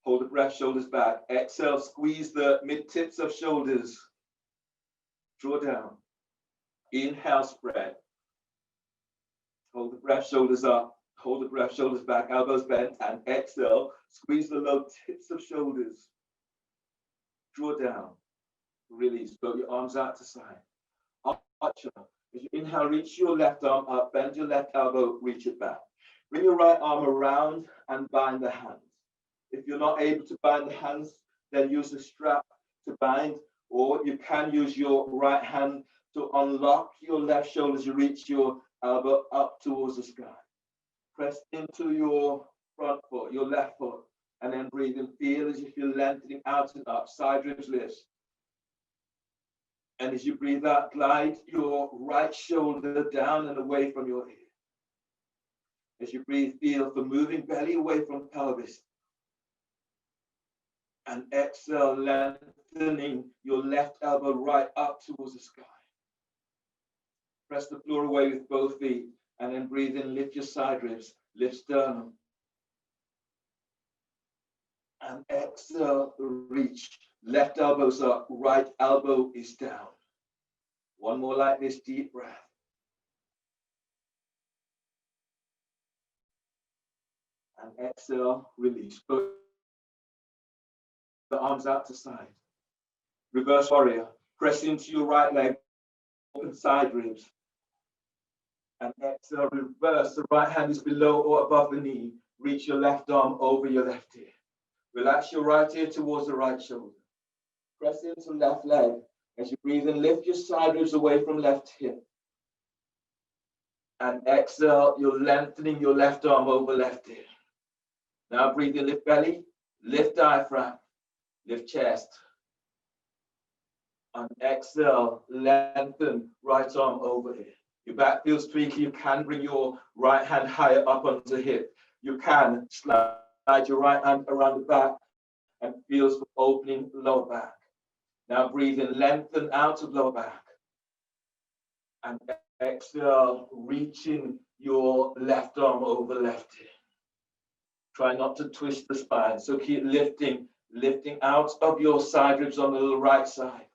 Hold the breath, shoulders back. Exhale, squeeze the mid tips of shoulders. Draw down. Inhale, spread. Hold the breath, shoulders up. Hold the breath, shoulders back, elbows bent. And exhale, squeeze the low tips of shoulders. Draw down. Release. Float your arms out to side. Archer. As you inhale, reach your left arm up. Bend your left elbow, reach it back. Bring your right arm around and bind the hands. If you're not able to bind the hands, then use the strap to bind, or you can use your right hand to unlock your left shoulder as you reach your elbow up towards the sky. Press into your front foot, your left foot, and then breathe and feel as if you're lengthening out and up, side ribs lift. And as you breathe out, glide your right shoulder down and away from your ear. As you breathe, feel the moving belly away from pelvis. And exhale, lengthening your left elbow right up towards the sky. Press the floor away with both feet, and then breathe in, lift your side ribs, lift sternum. And exhale, reach. Left elbow's up, right elbow is down. One more like this, deep breath. And exhale, release. Put the arms out to side. Reverse warrior. Press into your right leg, open side ribs. And exhale, reverse. The right hand is below or above the knee. Reach your left arm over your left ear. Relax your right ear towards the right shoulder. Press into left leg. As you breathe in, lift your side ribs away from left hip. And exhale, you're lengthening your left arm over left ear. Now breathe in, lift belly, lift diaphragm, lift chest. And exhale, lengthen right arm over here. Your back feels tweaky. You can bring your right hand higher up onto the hip. You can slide your right hand around the back and feels for opening lower back. Now breathe in, lengthen out of lower back. And exhale, reaching your left arm over left ear. Try not to twist the spine. So keep lifting out of your side ribs on the right side.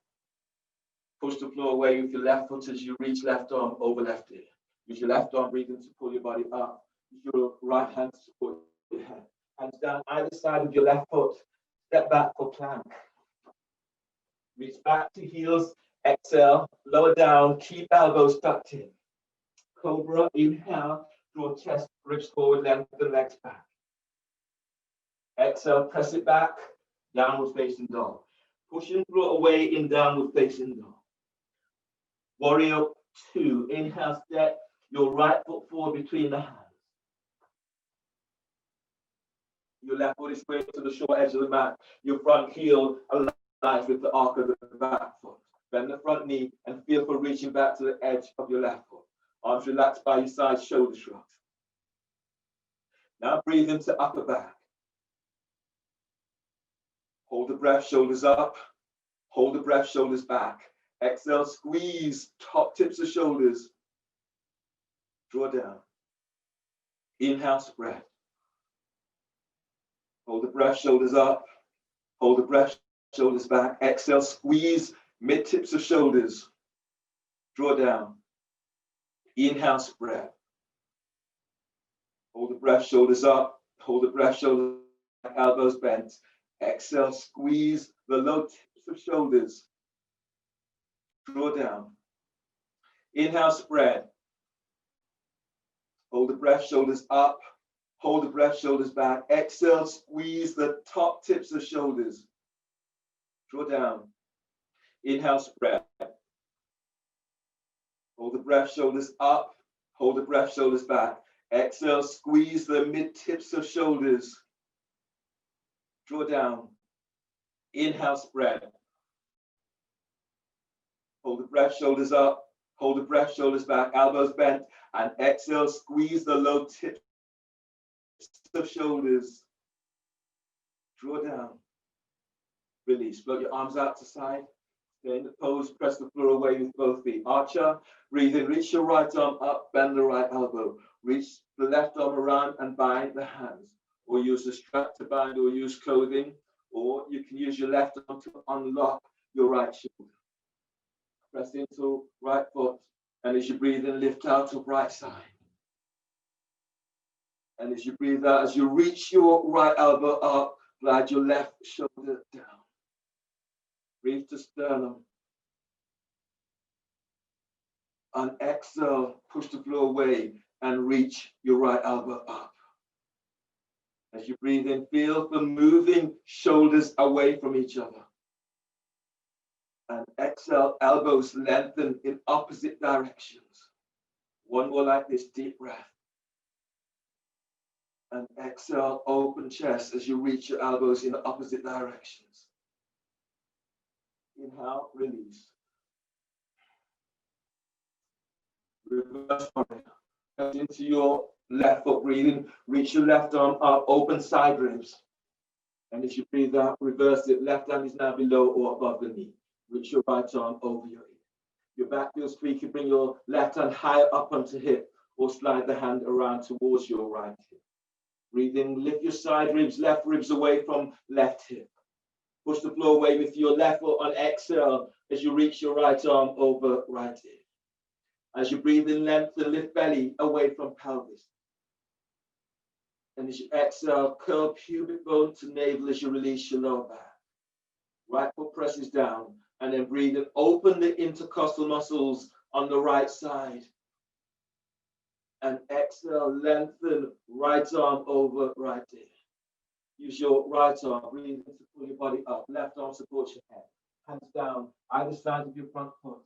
Push the floor away with your left foot as you reach left arm over left ear. Use your left arm breathing to pull your body up. Use your right hand to support your head. Hands down either side of your left foot. Step back for plank. Reach back to heels. Exhale. Lower down. Keep elbows tucked in. Cobra. Inhale. Draw chest, ribs forward. Lengthen legs back. Exhale. Press it back. Downward facing dog. Pushing through away in downward facing dog. Warrior 2. Inhale. Step your right foot forward between the hands. Your left foot is straight to the short edge of the mat. Your front heel aligns with the arc of the back foot. Bend the front knee and feel for reaching back to the edge of your left foot. Arms relaxed by your side, shoulder shrugs. Now breathe into upper back. Hold the breath, shoulders up. Hold the breath, shoulders back. Exhale, squeeze top tips of shoulders. Draw down. Inhale, spread. Hold the breath, shoulders up. Hold the breath, shoulders back. Exhale, squeeze mid tips of shoulders. Draw down. Inhale, spread. Hold the breath, shoulders up. Hold the breath, shoulders back, elbows bent. Exhale, squeeze the low tips of shoulders. Draw down. Inhale, spread. Hold the breath, shoulders up. Hold the breath, shoulders back. Exhale, squeeze the top tips of shoulders. Draw down. Inhale, spread. Hold the breath, shoulders up. Hold the breath, shoulders back. Exhale, squeeze the mid-tips of shoulders. Draw down. Inhale, spread. Hold the breath, shoulders up. Hold the breath, shoulders back, elbows bent. And exhale, squeeze the low tips of shoulders. Draw down. Release. Float your arms out to side. Stay in the pose. Press the floor away with both feet. Archer. Breathe in. Reach your right arm up. Bend the right elbow. Reach the left arm around and bind the hands. Or use the strap to bind, or use clothing. Or you can use your left arm to unlock your right shoulder. Press into right foot. And as you breathe in, lift out to right side. And as you breathe out, as you reach your right elbow up, glide your left shoulder down. Breathe to sternum. And exhale, push the floor away and reach your right elbow up. As you breathe in, feel the moving shoulders away from each other. And exhale, elbows lengthen in opposite directions. One more like this, deep breath. And exhale, open chest as you reach your elbows in opposite directions. Inhale, release. Reverse warrior. Press into your left foot, breathing. Reach your left arm up, open side ribs. And as you breathe out, reverse it. Left hand is now below or above the knee. Reach your right arm over your ear. Your back feels free. You can bring your left hand higher up onto hip or slide the hand around towards your right hip. Breathe in, lift your side ribs, left ribs away from left hip. Push the floor away with your left foot on exhale as you reach your right arm over right hip. As you breathe in, lengthen, lift belly away from pelvis. And as you exhale, curl pubic bone to navel as you release your lower back. Right foot presses down, and then breathe in, open the intercostal muscles on the right side. And exhale, lengthen right arm over right ear. Use your right arm, breathe in to pull your body up. Left arm supports your head. Hands down, either side of your front foot.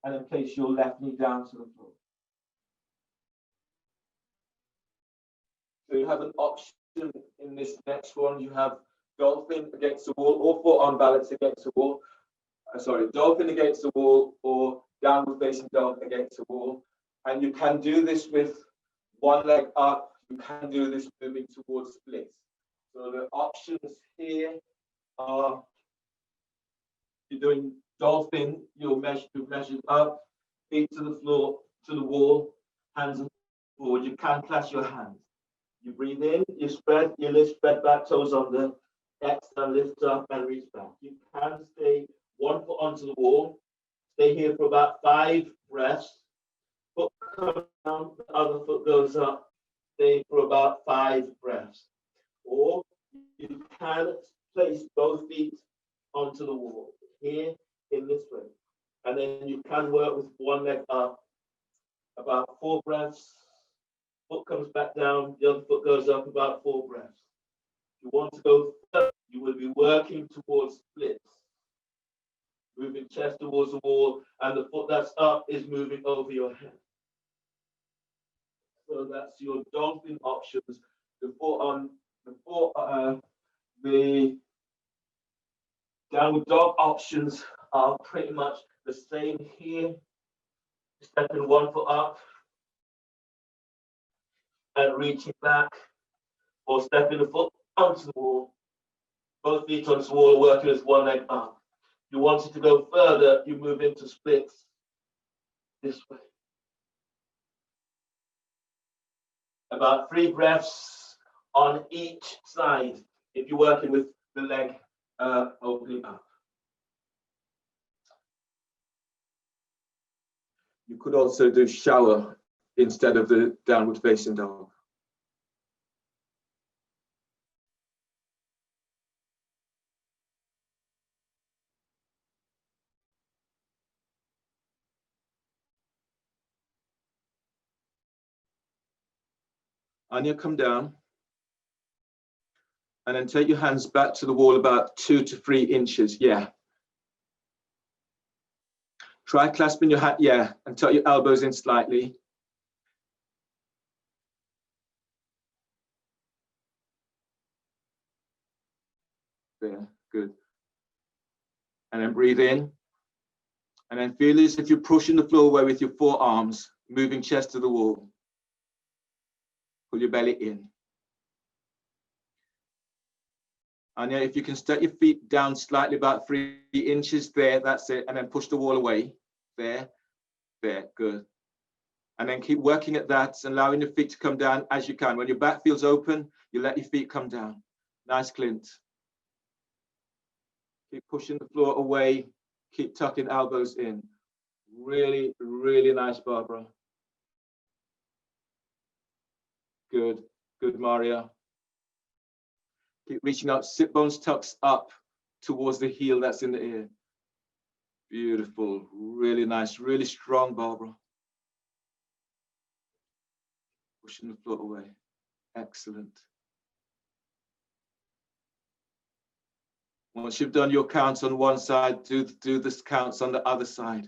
And then place your left knee down to the floor. So you have an option in this next one. You have dolphin against the wall or forearm balance against the wall. Dolphin against the wall or downward facing dog against the wall. And you can do this with one leg up. You can do this moving towards splits. So the options here are, you're doing dolphin, you've measured up, feet to the floor, to the wall, hands forward. You can clasp your hands. You breathe in, you spread, you lift, spread back, toes under, exhale, lift up and reach back. You can stay one foot onto the wall, stay here for about 5 breaths. Foot comes down, the other foot goes up, stay for about 5 breaths. Or you can place both feet onto the wall, here in this way. And then you can work with one leg up, about 4 breaths. Foot comes back down, the other foot goes up, about 4 breaths. If you want to go further, you will be working towards splits. Moving chest towards the wall, and the foot that's up is moving over your head. So that's your dolphin options. The downward dog options are pretty much the same here. Stepping one foot up and reaching back, or stepping the foot onto the wall. Both feet onto the wall, working with one leg up. If you wanted to go further, you move into splits this way. About 3 breaths on each side if you're working with the leg opening up. You could also do shower instead of the downward facing dog. Anya, come down. And then take your hands back to the wall about 2 to 3 inches. Yeah. Try clasping your hand, yeah, and tuck your elbows in slightly. There, good. And then breathe in. And then feel as if you're pushing the floor away with your forearms, moving chest to the wall. Pull your belly in. And yeah, if you can step your feet down slightly, about 3 inches there, that's it. And then push the wall away. There, good. And then keep working at that, allowing your feet to come down as you can. When your back feels open, you let your feet come down. Nice, Clint. Keep pushing the floor away. Keep tucking elbows in. Really, really nice, Barbara. Good, good, Maria. Keep reaching out, sit bones tucks up towards the heel that's in the ear. Beautiful, really nice, really strong, Barbara. Pushing the floor away. Excellent. Once you've done your counts on one side, do this counts on the other side.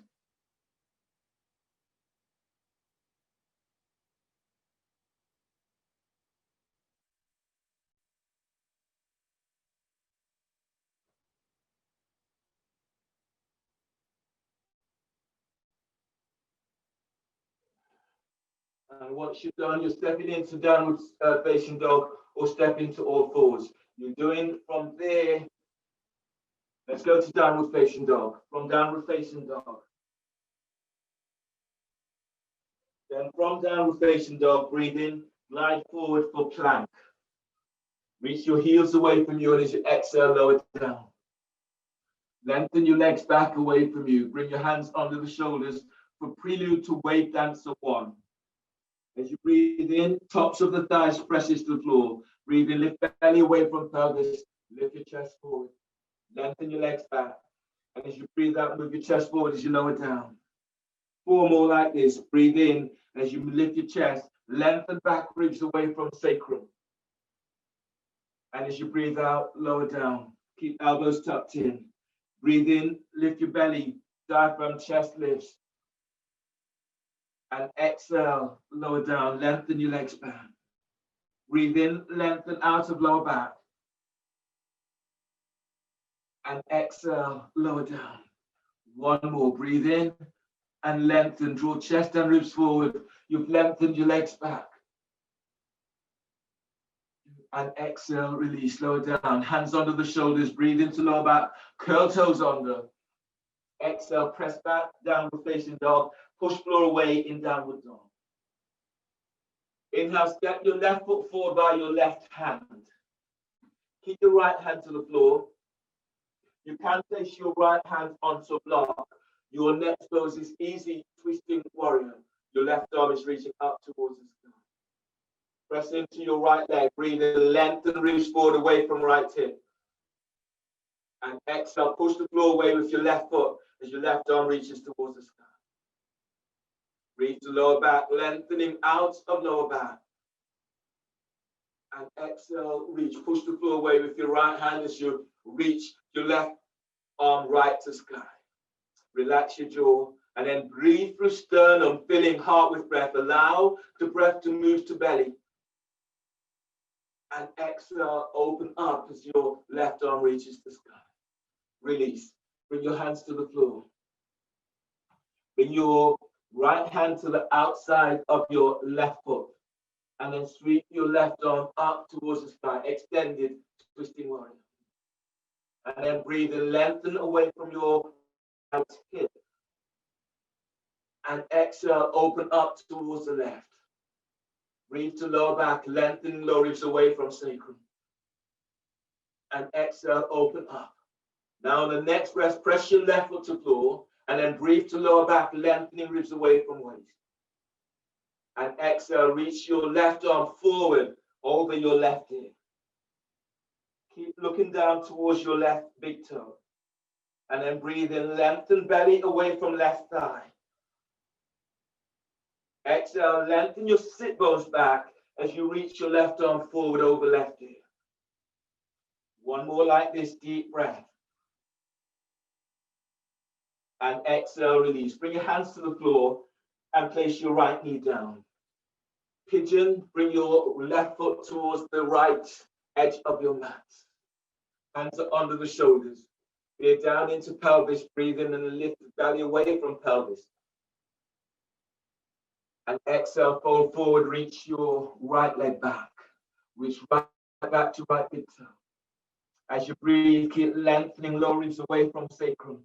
And once you're done, you're stepping into downward facing dog or step into all fours. You're doing from there. Let's go to downward facing dog. From downward facing dog. Then from downward facing dog, breathe in, glide forward for plank. Reach your heels away from you, and as you exhale, lower it down. Lengthen your legs back away from you. Bring your hands under the shoulders for prelude to wave dancer 1. As you breathe in, tops of the thighs presses to the floor. Breathe in, lift belly away from pelvis. Lift your chest forward. Lengthen your legs back. And as you breathe out, move your chest forward as you lower down. 4 more like this. Breathe in. As you lift your chest, lengthen back ribs away from sacrum. And as you breathe out, lower down. Keep elbows tucked in. Breathe in, lift your belly, diaphragm, chest lifts. And exhale, lower down, lengthen your legs back. Breathe in, lengthen out of lower back. And exhale, lower down. 1 more, breathe in and lengthen, draw chest and ribs forward. You've lengthened your legs back. And exhale, release, lower down, hands under the shoulders, breathe into lower back, curl toes under. Exhale, press back, downward facing dog, push floor away in downward dog. Inhale, step your left foot forward by your left hand. Keep your right hand to the floor. You can place your right hand onto a block. Your next pose is easy twisting warrior. Your left arm is reaching up towards the sky. Press into your right leg, breathe in, lengthen, reach forward away from right hip. And exhale, push the floor away with your left foot as your left arm reaches towards the sky. Reach the lower back, lengthening out of lower back. And exhale, reach, push the floor away with your right hand as you reach your left arm right to sky. Relax your jaw and then breathe through sternum, filling heart with breath. Allow the breath to move to belly. And exhale, open up as your left arm reaches the sky. Release. Bring your hands to the floor. Bring your right hand to the outside of your left foot. And then sweep your left arm up towards the sky. Extended, twisting warrior. And then breathe and lengthen away from your right hip. And exhale, open up towards the left. Breathe to lower back, lengthen low ribs away from sacrum. And exhale, open up. Now on the next breath, press your left foot to floor, and then breathe to lower back, lengthening ribs away from waist. And exhale, reach your left arm forward over your left ear. Keep looking down towards your left big toe. And then breathe in, lengthen belly away from left thigh. Exhale, lengthen your sit bones back as you reach your left arm forward over left ear. 1 more like this, deep breath. And exhale, release. Bring your hands to the floor and place your right knee down. Pigeon, bring your left foot towards the right edge of your mat. Hands are under the shoulders. Veer down into pelvis, breathe in and lift the belly away from pelvis. And exhale, fold forward, reach your right leg back. Reach right back to right big toe. As you breathe, keep lengthening lower ribs away from sacrum.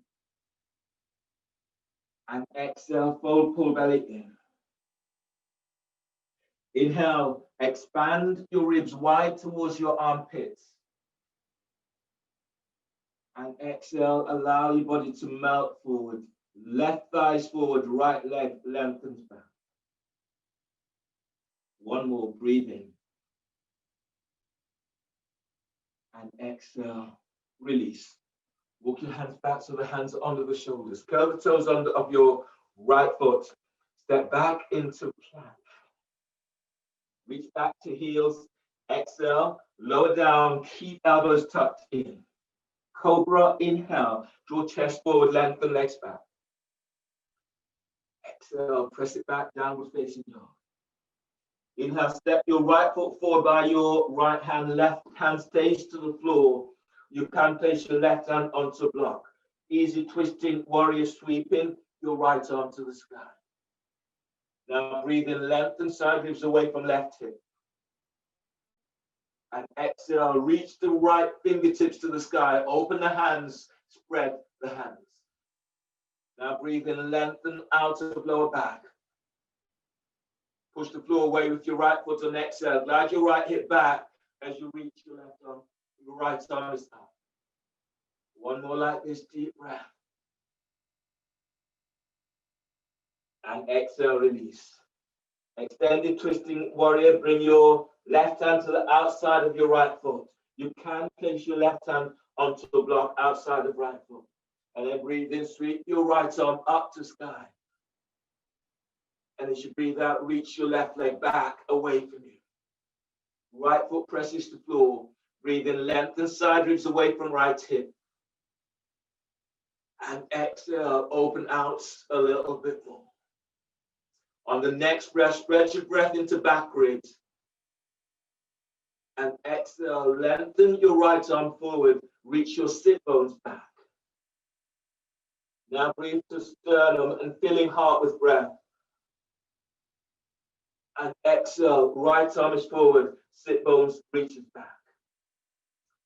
And exhale, fold, pull belly in. Inhale, expand your ribs wide towards your armpits. And exhale, allow your body to melt forward. Left thighs forward, right leg lengthens back. One more, breathe in. And exhale, release. Walk your hands back so the hands are under the shoulders. Curl the toes under of your right foot. Step back into plank. Reach back to heels. Exhale, lower down, keep elbows tucked in. Cobra, inhale, draw chest forward, lengthen legs back. Exhale, press it back, downward facing dog. Inhale, step your right foot forward by your right hand, left hand stays to the floor. You can place your left hand onto block. Easy twisting, warrior sweeping, your right arm to the sky. Now breathe in, lengthen side ribs away from left hip. And exhale, reach the right fingertips to the sky. Open the hands, spread the hands. Now breathe in, lengthen out of lower back. Push the floor away with your right foot on exhale. Glide your right hip back as you reach your left arm. Your right arm is up. One more like this, deep breath. And exhale, release. Extended twisting warrior, bring your left hand to the outside of your right foot. You can place your left hand onto the block outside of right foot. And then breathe in, sweep your right arm up to sky. And as you breathe out, reach your left leg back away from you. Right foot presses the floor. Breathe in, lengthen side ribs away from right hip. And exhale, open out a little bit more. On the next breath, spread your breath into back ribs. And exhale, lengthen your right arm forward. Reach your sit bones back. Now breathe to sternum and filling heart with breath. And exhale, right arm is forward, sit bones reaches back.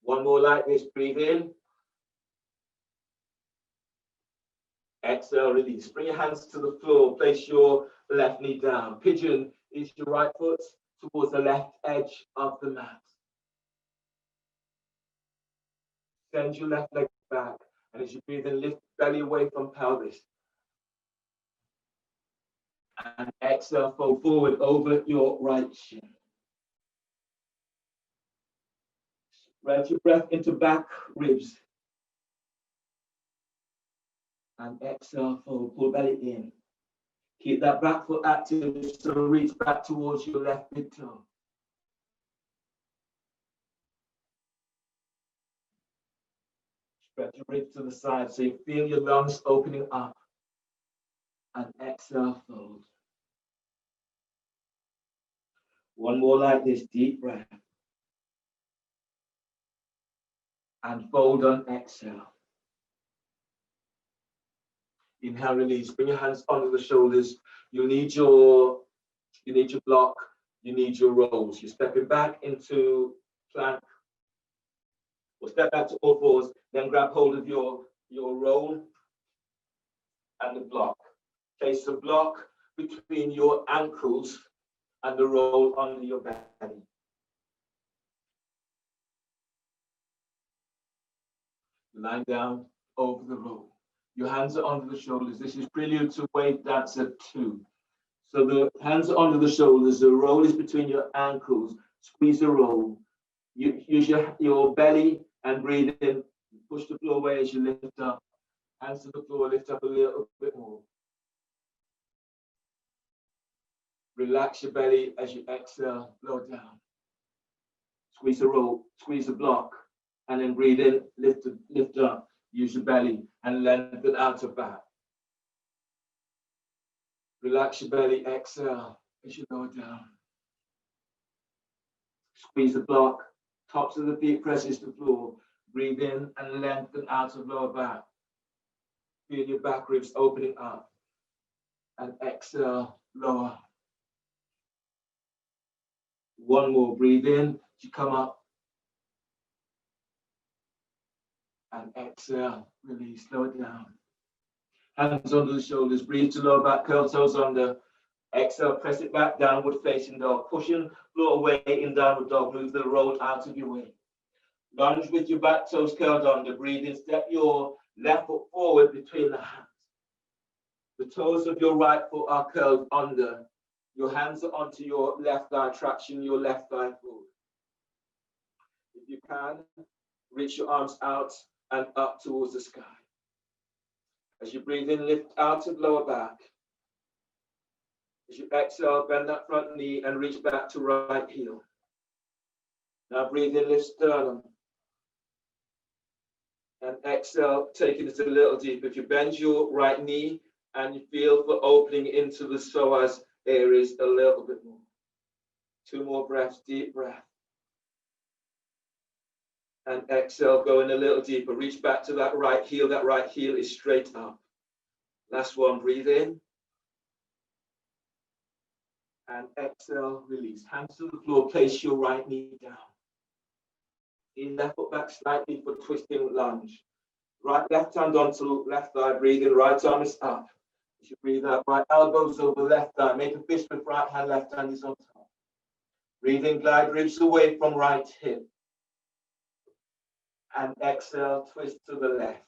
One more like this, breathe in. Exhale, release. Bring your hands to the floor, place your left knee down. Pigeon is your right foot towards the left edge of the mat. Send your left leg back, and as you breathe in, lift belly away from pelvis. And exhale, fold forward over your right shin. Spread your breath into back ribs. And exhale, fold, pull belly in. Keep that back foot active, so reach back towards your left big toe. Spread your ribs to the side so you feel your lungs opening up. And exhale, fold. One more like this, deep breath. And fold on exhale. Inhale, release. Bring your hands under the shoulders. You need your block. You need your rolls. You're stepping back into plank. Or step back to all fours. Then grab hold of your roll and the block. Place the block between your ankles and the roll under your belly. Lie down over the roll. Your hands are under the shoulders. This is prelude to wave dancer 2. So the hands are under the shoulders. The roll is between your ankles. Squeeze the roll. You use your belly and breathe in. Push the floor away as you lift up. Hands to the floor. Lift up a little bit more. Relax your belly as you exhale. Lower down. Squeeze the roll. Squeeze the block. And then breathe in. Lift up. Use your belly and lengthen out of back. Relax your belly, exhale as you lower down. Squeeze the block, tops of the feet presses the floor. Breathe in and lengthen out of lower back. Feel your back ribs opening up. And exhale, lower. One more, breathe in, you come up. And exhale, release, lower down. Hands under the shoulders, breathe to lower back, curl toes under. Exhale, press it back, downward facing dog. Pushing floor away in downward dog, move the roll out of your way. Lunge with your back toes curled under, breathe in, step your left foot forward between the hands. The toes of your right foot are curled under. Your hands are onto your left thigh, traction your left thigh forward. If you can, reach your arms out and up towards the sky. As you breathe in, lift out of lower back. As you exhale, bend that front knee and reach back to right heel. Now breathe in, lift sternum. And exhale, taking it a little deeper. If you bend your right knee and you feel the opening into the psoas areas a little bit more. 2 more breaths, deep breath. And exhale, going a little deeper. Reach back to that right heel. That right heel is straight up. Last one, breathe in. And exhale, release. Hands to the floor, place your right knee down. In left foot back slightly for twisting lunge. Left hand onto left thigh, breathe in, right arm is up. As you breathe out, right elbows over left thigh. Make a fist with right hand, left hand is on top. Breathe in, glide ribs away from right hip. And exhale, twist to the left.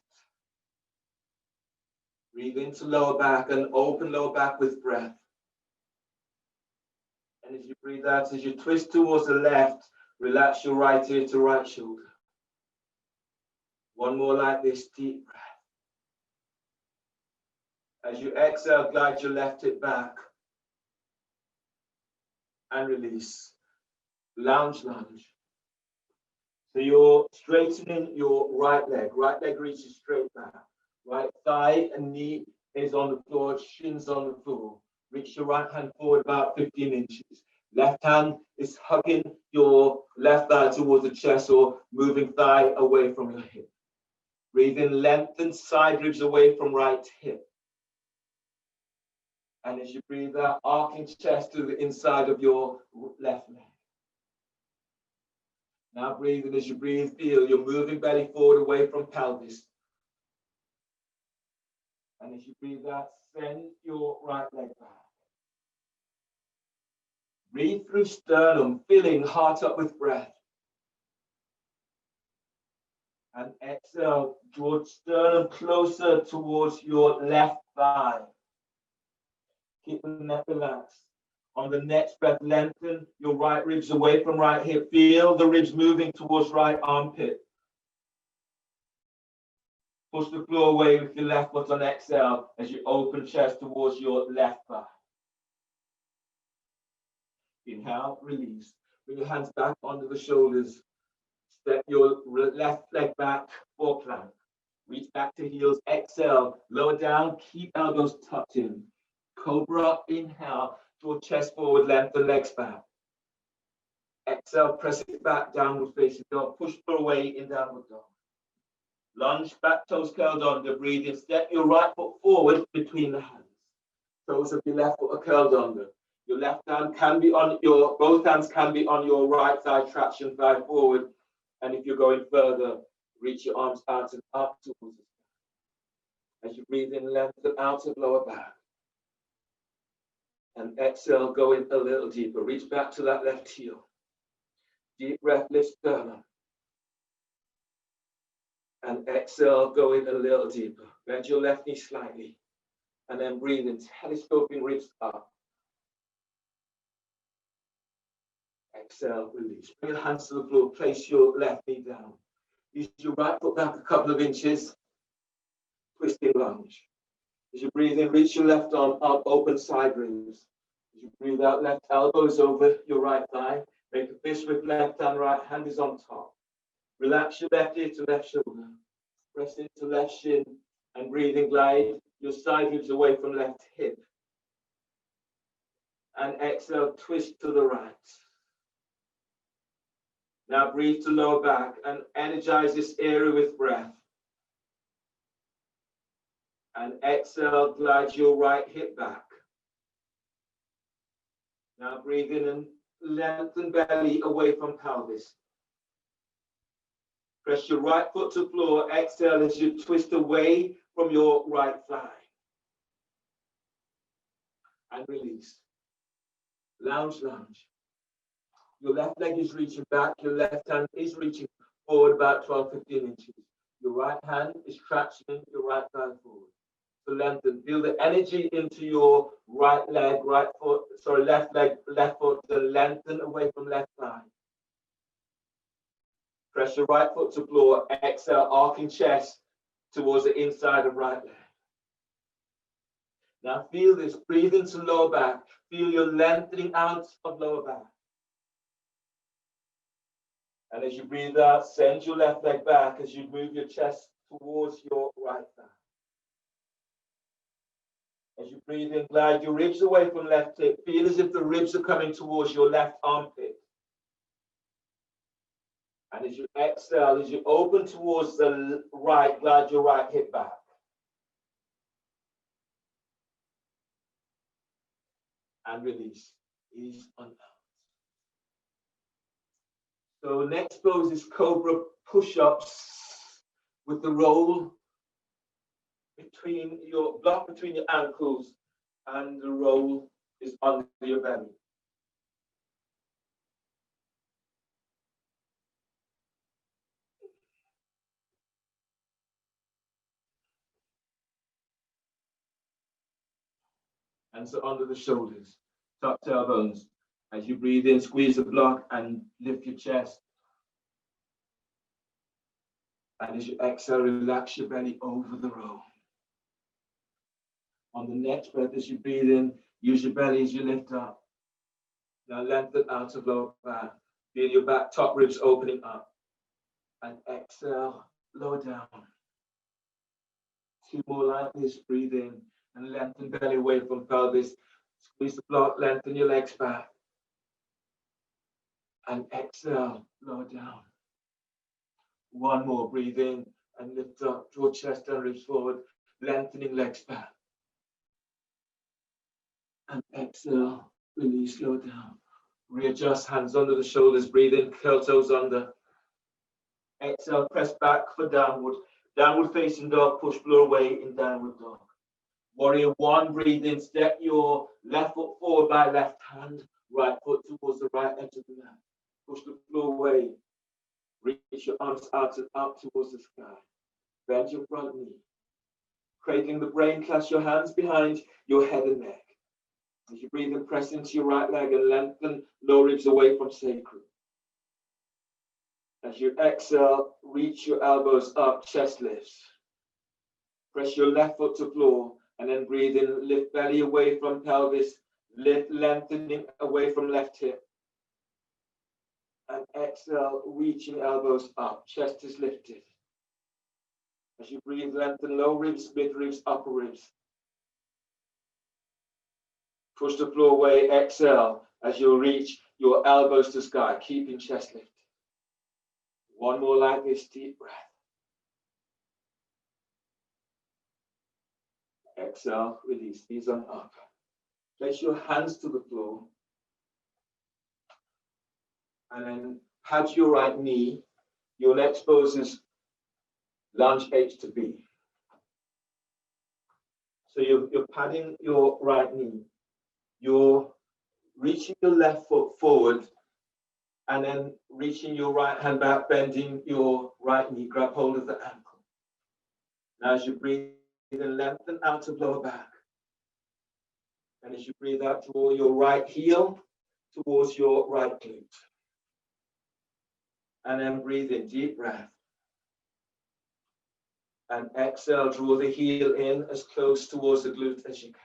Breathe into lower back and open lower back with breath. And as you breathe out, as you twist towards the left, relax your right ear to right shoulder. One more like this, deep breath. As you exhale, glide your left hip back. And release. Lounge lunge. So you're straightening your right leg. Right leg reaches straight back. Right thigh and knee is on the floor, shins on the floor. Reach your right hand forward about 15 inches. Left hand is hugging your left thigh towards the chest or moving thigh away from your hip. Breathe in, lengthen side ribs away from right hip. And as you breathe out, arcing chest to the inside of your left leg. Now breathe in, as you breathe, feel you're moving belly forward away from pelvis. And as you breathe out, send your right leg back. Breathe through sternum, filling heart up with breath. And exhale, draw sternum closer towards your left thigh. Keep the neck relaxed. On the next breath, lengthen your right ribs away from right hip. Feel the ribs moving towards right armpit. Push the floor away with your left foot on exhale as you open chest towards your left thigh. Inhale, release. Bring your hands back onto the shoulders. Step your left leg back for plank. Reach back to heels. Exhale, lower down. Keep elbows tucked in. Cobra, inhale. Draw chest forward, lengthen legs back. Exhale, press it back, downward facing dog. Push away in downward dog. Lunge, back toes curled under. Breathe in. Step your right foot forward between the hands. Toes of your left foot are curled under. Your left hand can be on your, both hands can be on your right thigh, traction thigh forward. And if you're going further, reach your arms out and up towards it. As you breathe in, lengthen out of lower back. And exhale, go in a little deeper. Reach back to that left heel. Deep breath, lift sternum. And exhale, go in a little deeper. Bend your left knee slightly. And then breathe in, telescoping ribs up. Exhale, release. Bring your hands to the floor. Place your left knee down. Use your right foot back a couple of inches. Twisting lunge. As you breathe in, reach your left arm up, open side ribs. As you breathe out, left elbows over your right thigh. Make a fist with left hand, right hand is on top. Relax your left ear to left shoulder. Press into left shin and breathe in, glide your side ribs away from left hip. And exhale, twist to the right. Now breathe to lower back and energize this area with breath. And exhale, glide your right hip back. Now breathe in and lengthen belly away from pelvis. Press your right foot to floor. Exhale as you twist away from your right thigh. And release. Lounge, lounge. Your left leg is reaching back. Your left hand is reaching forward about 12, 15 inches. Your right hand is tractioning your right thigh forward. So lengthen. Feel the energy into your right leg, left leg, left foot to lengthen away from left thigh. Press your right foot to floor. Exhale, arcing chest towards the inside of right leg. Now feel this. Breathe into lower back. Feel your lengthening out of lower back. And as you breathe out, send your left leg back as you move your chest towards your right thigh. As you breathe in, glide your ribs away from left hip. Feel as if the ribs are coming towards your left armpit. And as you exhale, as you open towards the right, glide your right hip back. And release. Ease on out. So next pose is Cobra push-ups with the roll between your ankles, and the roll is under your belly. And so under the shoulders, tuck tailbones. As you breathe in, squeeze the block and lift your chest. And as you exhale, relax your belly over the roll. On the next breath, as you breathe in, use your belly as you lift up. Now lengthen out of lower back. Feel your back top ribs opening up. And exhale, lower down. 2 more like this. Breathe in and lengthen belly away from pelvis. Squeeze the block, lengthen your legs back. And exhale, lower down. 1 more. Breathe in and lift up. Draw chest and ribs forward, lengthening legs back. And exhale, release, lower down. Readjust, hands under the shoulders. Breathe in, curl toes under. Exhale, press back for downward. Downward facing dog, push floor away in downward dog. Warrior 1, breathe in, step your left foot forward by left hand, right foot towards the right edge of the mat. Push the floor away. Reach your arms out and up towards the sky. Bend your front knee. Cradling the brain, clasp your hands behind your head and neck. As you breathe in, press into your right leg and lengthen lower ribs away from sacrum. As you exhale, reach your elbows up, chest lifts. Press your left foot to floor and then breathe in, lift belly away from pelvis, lift, lengthening away from left hip. And exhale, reaching elbows up, chest is lifted. As you breathe, lengthen low ribs, mid ribs, upper ribs. Push the floor away, exhale, as you reach your elbows to sky, keeping chest lifted. 1 more like this, deep breath. Exhale, release, knees on up. Place your hands to the floor. And then pat your right knee. Your next pose is lunge H to B. So you're patting your right knee. You're reaching your left foot forward and then reaching your right hand back, bending your right knee, grab hold of the ankle. Now as you breathe in, lengthen out of lower back. And as you breathe out, draw your right heel towards your right glute. And then breathe in, deep breath. And exhale, draw the heel in as close towards the glute as you can.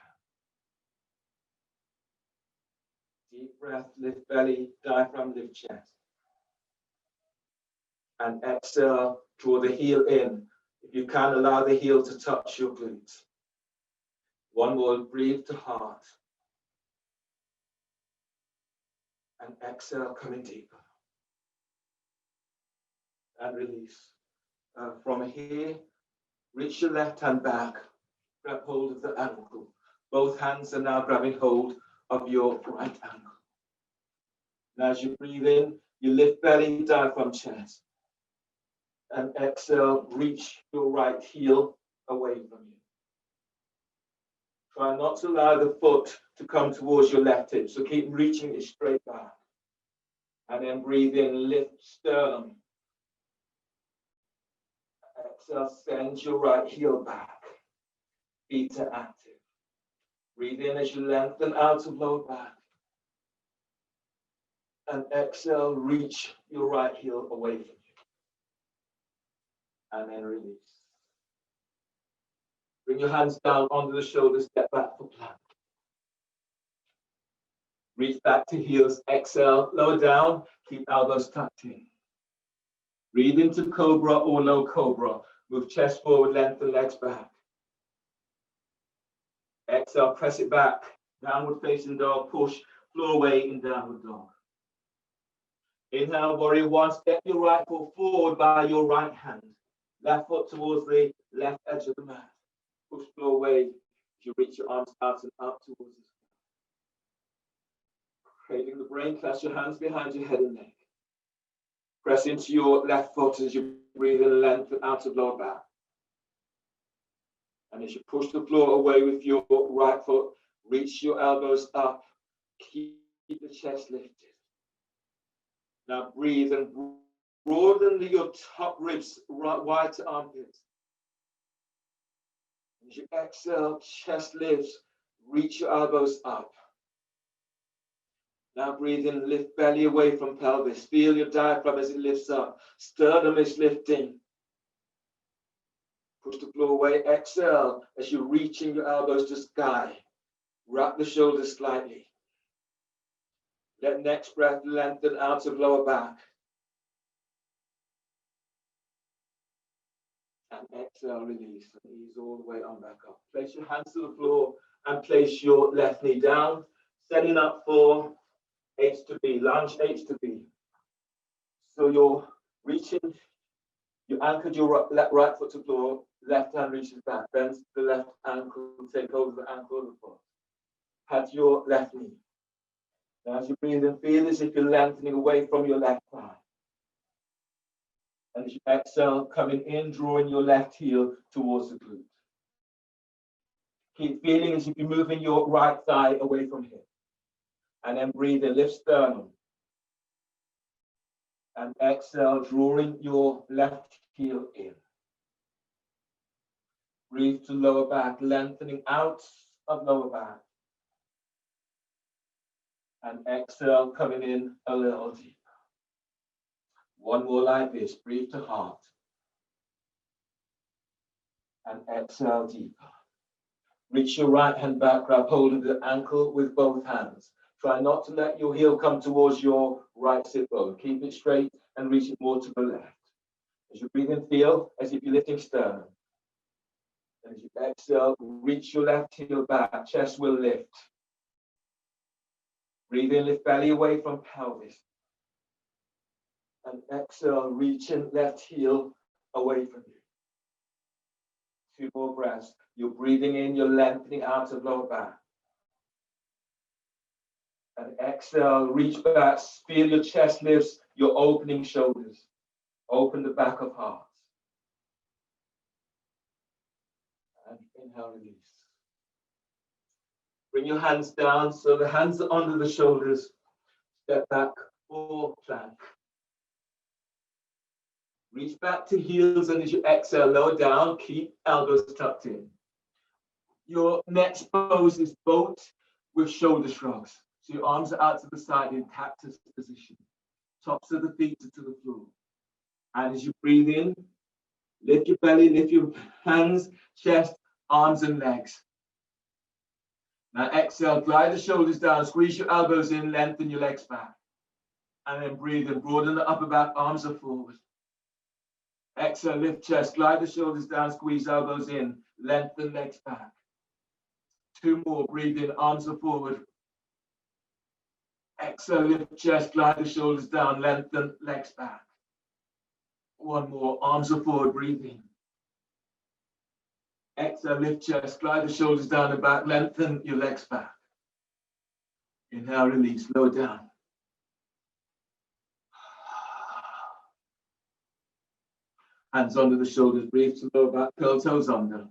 Deep breath, lift belly, diaphragm, lift chest. And exhale, draw the heel in. If you can, allow the heel to touch your glutes. 1 more, breathe to heart. And exhale, coming deeper. And release. From here, reach your left hand back. Grab hold of the ankle. Both hands are now grabbing hold of your right ankle. Now as you breathe in, you lift belly, diaphragm, chest. And exhale, reach your right heel away from you. Try not to allow the foot to come towards your left hip. So keep reaching it straight back. And then breathe in, lift sternum. Exhale, send your right heel back. Feet are active. Breathe in as you lengthen out of lower back. And exhale, reach your right heel away from you. And then release. Bring your hands down onto the shoulders, step back for plank. Reach back to heels, exhale, lower down, keep elbows tucked in. Breathe into cobra or low cobra. Move chest forward, lengthen legs back. Exhale, press it back. Downward facing dog, push floor away in downward dog. Inhale, warrior one, step your right foot forward by your right hand. Left foot towards the left edge of the mat. Push floor away as you reach your arms out and up towards the sky. Cradling the brain, clasp your hands behind your head and neck. Press into your left foot as you breathe in, lengthen out of lower back. And as you push the floor away with your right foot, reach your elbows up. Keep the chest lifted. Now breathe and broaden your top ribs, wide to armpits. As you exhale, chest lifts, reach your elbows up. Now breathe in, lift belly away from pelvis. Feel your diaphragm as it lifts up. Sternum is lifting. Push the floor away. Exhale as you're reaching your elbows to sky. Wrap the shoulders slightly. Let next breath lengthen out of lower back. And exhale, release. And ease all the way on back up. Place your hands to the floor and place your left knee down. Setting up for H to B, lunge H to B. So you're reaching, you anchored your right foot to the floor, left hand reaches back, bends the left ankle, take hold of the ankle of the foot. Pat your left knee. Now as you breathe in, feel as if you're lengthening away from your left thigh. And as you exhale, coming in, drawing your left heel towards the glute. Keep feeling as if you're moving your right thigh away from here. And then breathe in, lift sternum. And exhale, drawing your left heel in. Breathe to lower back, lengthening out of lower back. And exhale, coming in a little deeper. One more like this, breathe to heart. And exhale deeper. Reach your right hand back, grab hold of the ankle with both hands. Try not to let your heel come towards your right sit bone. Keep it straight and reach it more to the left. As you breathe in, feel as if you're lifting sternum. And as you exhale, reach your left heel back, chest will lift. Breathe in, lift belly away from pelvis. And exhale, reaching left heel away from you. 2 more breaths. You're breathing in, you're lengthening out of lower back. And exhale, reach back, feel your chest lifts, your opening shoulders. Open the back of heart. And inhale, release. Bring your hands down so the hands are under the shoulders. Step back for plank. Reach back to heels, and as you exhale, lower down, keep elbows tucked in. Your next pose is boat with shoulder shrugs. So your arms are out to the side in cactus position. Tops of the feet are to the floor. And as you breathe in, lift your belly, lift your hands, chest, arms and legs. Now exhale, glide the shoulders down, squeeze your elbows in, lengthen your legs back. And then breathe in, broaden the upper back, arms are forward. Exhale, lift chest, glide the shoulders down, squeeze elbows in, lengthen legs back. 2 more, breathe in, arms are forward. Exhale, lift chest, glide the shoulders down, lengthen legs back. One more, arms are forward, breathe in. Exhale, lift chest, glide the shoulders down and back, lengthen your legs back. Inhale, release, lower down. Hands under the shoulders, breathe to lower back, curl toes under.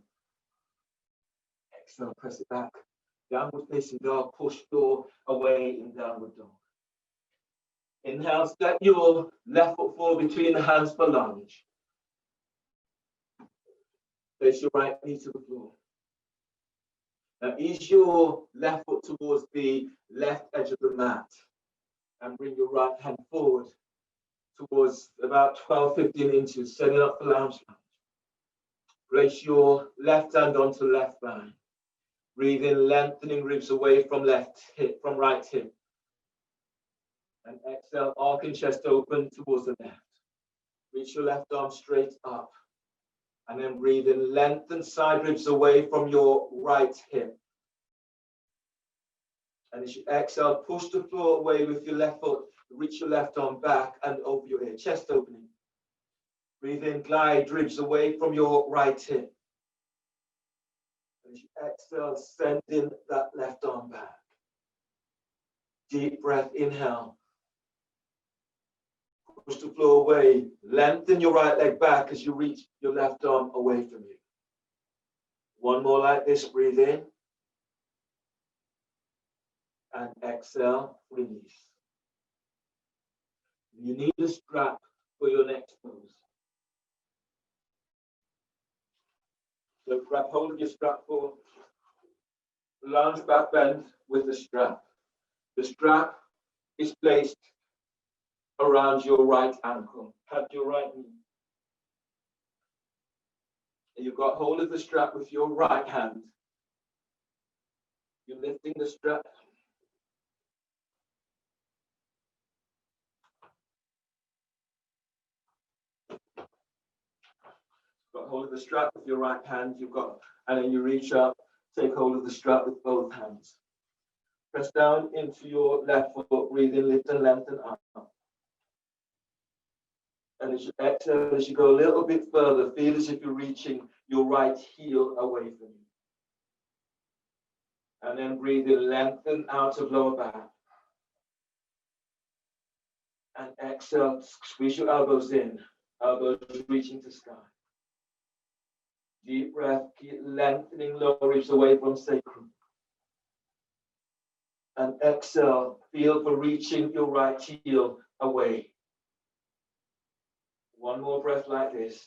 Exhale, press it back. Downward facing dog, push door away in downward dog. Inhale, step your left foot forward between the hands for lunge. Place your right knee to the floor. Now ease your left foot towards the left edge of the mat and bring your right hand forward towards about 12-15 inches, setting up the lounge lunge. Place your left hand onto left thigh. Breathe in, lengthening ribs away from left hip, from right hip. And exhale, arcing chest open towards the left. Reach your left arm straight up. And then breathe in, lengthen side ribs away from your right hip. And as you exhale, push the floor away with your left foot. Reach your left arm back and over your ear, chest opening. Breathe in, glide ribs away from your right hip. And as you exhale, send in that left arm back. Deep breath, inhale. Push the floor away. Lengthen your right leg back as you reach your left arm away from you. One more like this, breathe in. And exhale, release. You need a strap for your next pose. So grab hold of your strap for lunge back bend with the strap. The strap is placed around your right ankle. Have your right knee. And you've got hold of the strap with your right hand. You're lifting the strap. Got hold of the strap with your right hand, and then you reach up, take hold of the strap with both hands. Press down into your left foot, breathe in, lift and lengthen up. And as you exhale, as you go a little bit further, feel as if you're reaching your right heel away from you. And then breathe in, lengthen out of lower back. And exhale, squeeze your elbows in, elbows reaching to sky. Deep breath, keep lengthening lower ribs away from sacrum. And exhale, feel for reaching your right heel away. One more breath like this.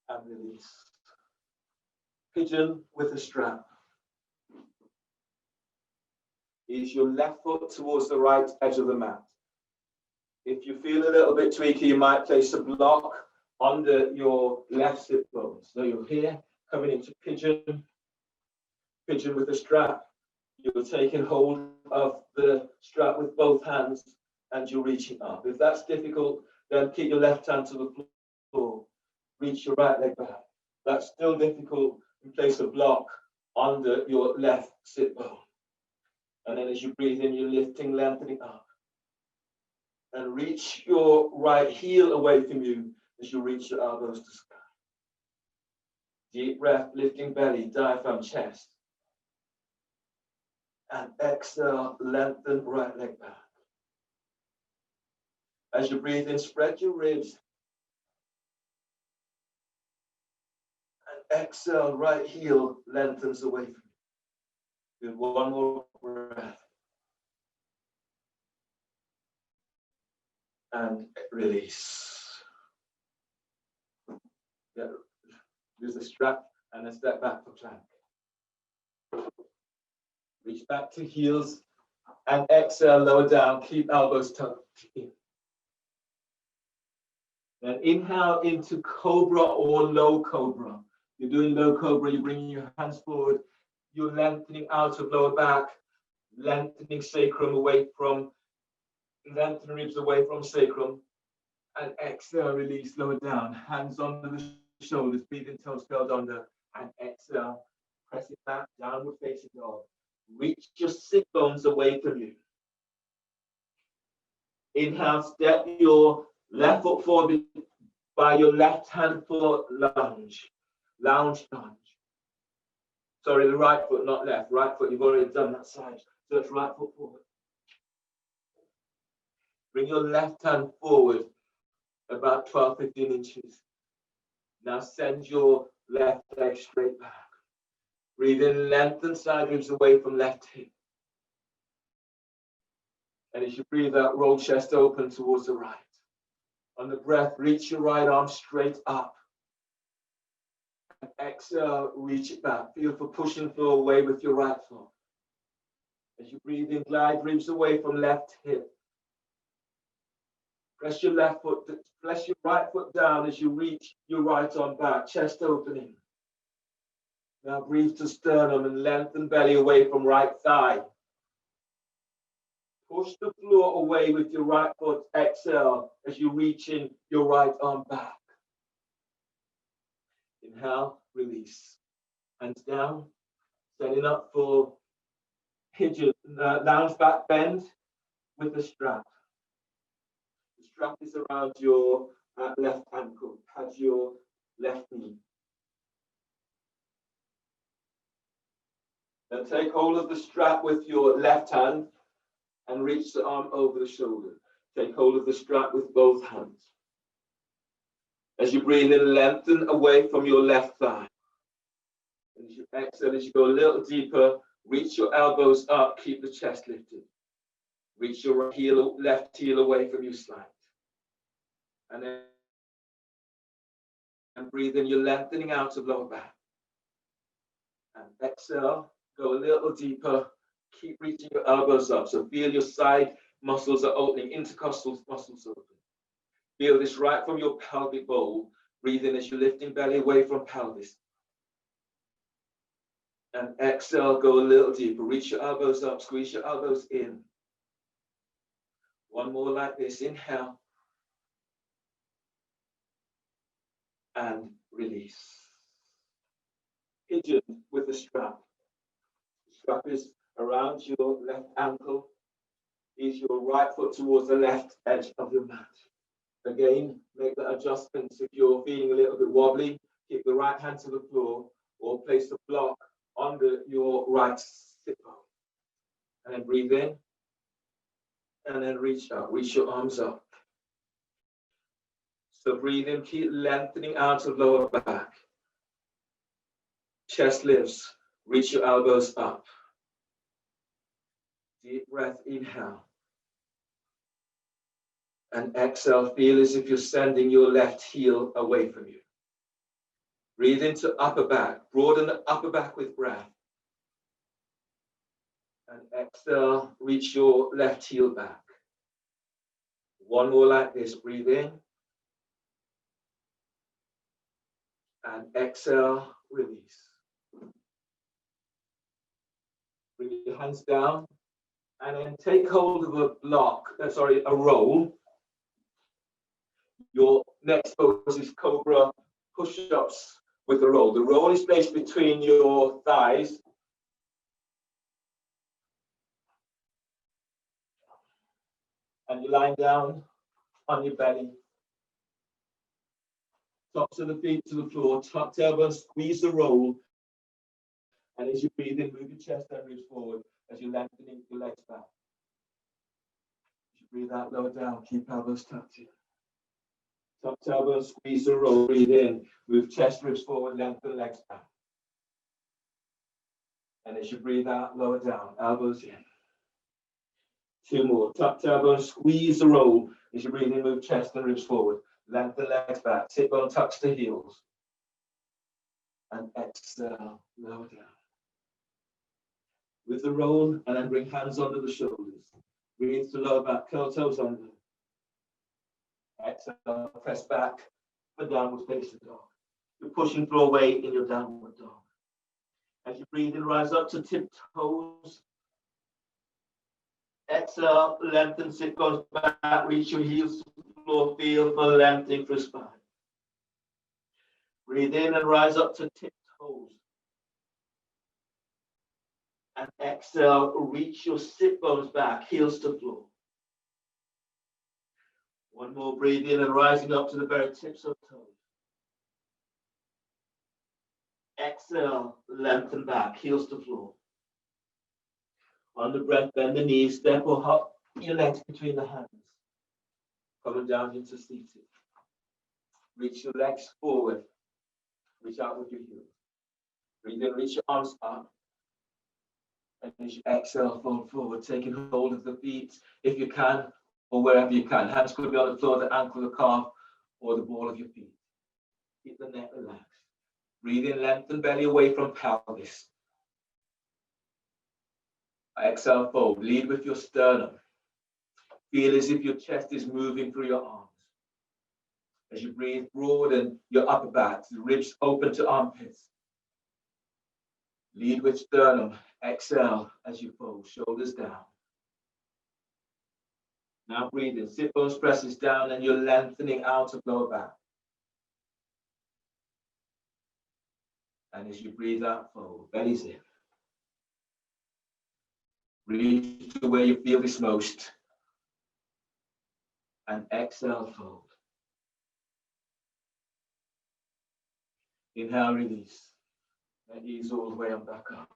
And release. Pigeon with a strap. Ease your left foot towards the right edge of the mat. If you feel a little bit tweaky, you might place a block under your left sit bone. So you're here, coming into pigeon, pigeon with a strap. You're taking hold of the strap with both hands and you're reaching up. If that's difficult, then keep your left hand to the floor. Reach your right leg back. That's still difficult, and place a block under your left sit bone. And then as you breathe in, you're lifting, lengthening up. And reach your right heel away from you as you reach your elbows to sky. Deep breath, lifting belly, diaphragm, chest. And exhale, lengthen right leg back. As you breathe in, spread your ribs. And exhale, right heel lengthens away from you. Do one more breath. And release. Yeah. Use the strap and then step back for plank. Reach back to heels and exhale, lower down. Keep elbows tucked in. Then inhale into cobra or low cobra. You're doing low cobra, you're bringing your hands forward. You're lengthening out of lower back, lengthening sacrum away from, lengthen ribs away from sacrum. And exhale, release, lower down. Hands under the shoulders, breathe in, toes curled under. And exhale, Press it back, downward facing dog. Reach your sit bones away from you. Inhale, step your left foot forward by your left hand for lunge. Lounge lunge. Sorry, the right foot, not left. Right foot, you've already done that side. So it's right foot forward. Bring your left hand forward about 12, 15 inches. Now send your left leg straight back. Breathe in, lengthen side ribs away from left hip. And as you breathe out, roll chest open towards the right. On the breath, reach your right arm straight up. And exhale, reach it back. Feel for pushing floor away with your right foot. As you breathe in, glide ribs away from left hip. Press your left foot, press your right foot down as you reach your right arm back, chest opening. Now breathe to sternum and lengthen belly away from right thigh. Push the floor away with your right foot. Exhale as you reach in your right arm back. Inhale, release. Hands down. Setting up for pigeon, lounge back bend with the strap. The strap is around your left ankle. Pad your left knee. Then take hold of the strap with your left hand and reach the arm over the shoulder. Take hold of the strap with both hands. As you breathe in, lengthen away from your left thigh. As you exhale, as you go a little deeper, reach your elbows up, keep the chest lifted. Reach your left heel away from your side. And then breathe in, you're lengthening out of lower back. And exhale, go a little deeper. Keep reaching your elbows up. So feel your side muscles are opening, intercostal muscles open. Feel this right from your pelvic bowl. Breathe in as you're lifting belly away from pelvis. And exhale, go a little deeper. Reach your elbows up, squeeze your elbows in. One more like this. Inhale. And release. Pigeon with the strap. The strap is around your left ankle. Is your right foot towards the left edge of your mat. Again, make the adjustments. If you're feeling a little bit wobbly, keep the right hand to the floor or place the block under your right sit bone. And then breathe in. And then reach out. Reach your arms up. So breathe in, keep lengthening out of lower back. Chest lifts. Reach your elbows up. Deep breath, inhale. And exhale, feel as if you're sending your left heel away from you. Breathe into upper back. Broaden the upper back with breath. And exhale, reach your left heel back. One more like this. Breathe in. And exhale, release. Bring your hands down. And then take hold of a roll. Your next pose is cobra push-ups with the roll. The roll is placed between your thighs. And you lie down on your belly. Tops of the feet to the floor, tuck tailbone, squeeze the roll. And as you breathe in, move your chest and ribs forward as you're lengthening your legs back. As you breathe out, lower down, keep elbows tucked in. Tuck tailbone, squeeze the roll, breathe in, move chest, ribs forward, lengthen legs back. And as you breathe out, lower down, elbows in. Two more. Tuck tailbone, squeeze the roll. As you breathe in, move chest and ribs forward. Lengthen legs back. Sit bone tucks the heels. And exhale, lower down. With the roll, and then bring hands under the shoulders. Breathe to lower back, curl toes under. Exhale, press back for downward facing dog. You're pushing floor weight in your downward dog. As you breathe in, rise up to tiptoes. Exhale, lengthen, sit bones back, reach your heels to the floor, feel for lengthening for spine. Breathe in and rise up to tiptoes. And exhale, reach your sit bones back, heels to floor. One more, breathe in and rising up to the very tips of toes. Exhale, lengthen back, heels to floor. On the breath, bend the knees, step or hop your legs between the hands. Coming down into seated. Reach your legs forward. Reach out with your heels. Breathe in, reach your arms up. And as you exhale, fold forward, taking hold of the feet if you can, or wherever you can. Hands could be on the floor, the ankle, the calf, or the ball of your feet. Keep the neck relaxed. Breathe in, lengthen belly away from pelvis. Exhale, fold. Lead with your sternum. Feel as if your chest is moving through your arms. As you breathe, broaden your upper back, the ribs open to armpits. Lead with sternum. Exhale as you fold, shoulders down. Now breathe in. Sit bones presses down and you're lengthening out of lower back. And as you breathe out, fold. Belly's in. Breathe to where you feel this most. And exhale, fold. Inhale, release. And ease all the way on back up.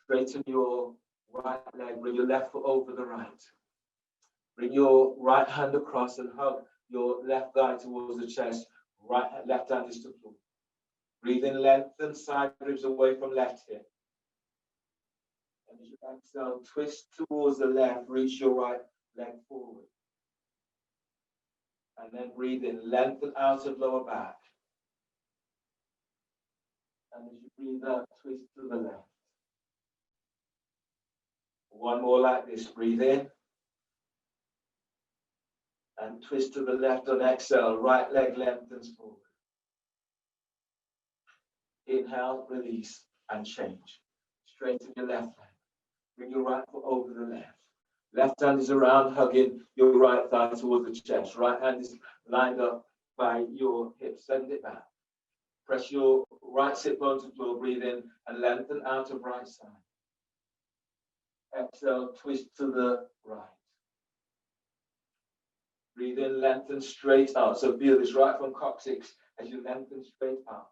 Straighten your right leg. Bring your left foot over the right. Bring your right hand across and hug your left thigh towards the chest. Left hand is to the floor. Breathe in, lengthen side ribs away from left hip. And as you exhale, twist towards the left. Reach your right leg forward. And then breathe in, lengthen out of lower back. And as you breathe out, twist to the left. One more like this. Breathe in. And twist to the left on exhale. Right leg lengthens forward. Inhale, release, and change. Straighten your left leg. Bring your right foot over the left. Left hand is around, hugging your right thigh towards the chest. Right hand is lined up by your hips. Send it back. Press your right sit bone to floor. Breathe in and lengthen out of right side. Exhale, twist to the right. Breathe in, lengthen straight out. So feel this right from coccyx as you lengthen straight out.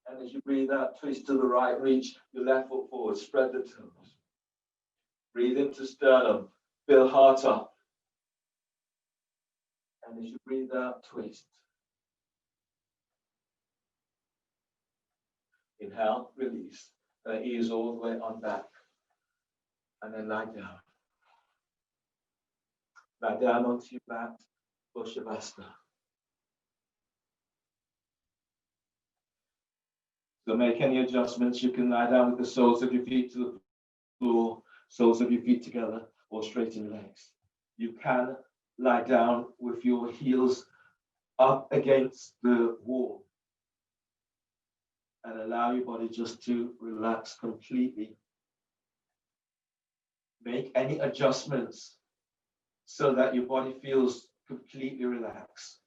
And as you breathe out, twist to the right, reach your left foot forward, spread the toes. Breathe into sternum, fill heart up. And as you breathe out, twist. Inhale, release. Ease all the way on back. And then lie down. Lie down onto your back, Shavasana. So make any adjustments. You can lie down with the soles of your feet to the floor, soles of your feet together, or straighten your legs. You can lie down with your heels up against the wall and allow your body just to relax completely. Make any adjustments so that your body feels completely relaxed.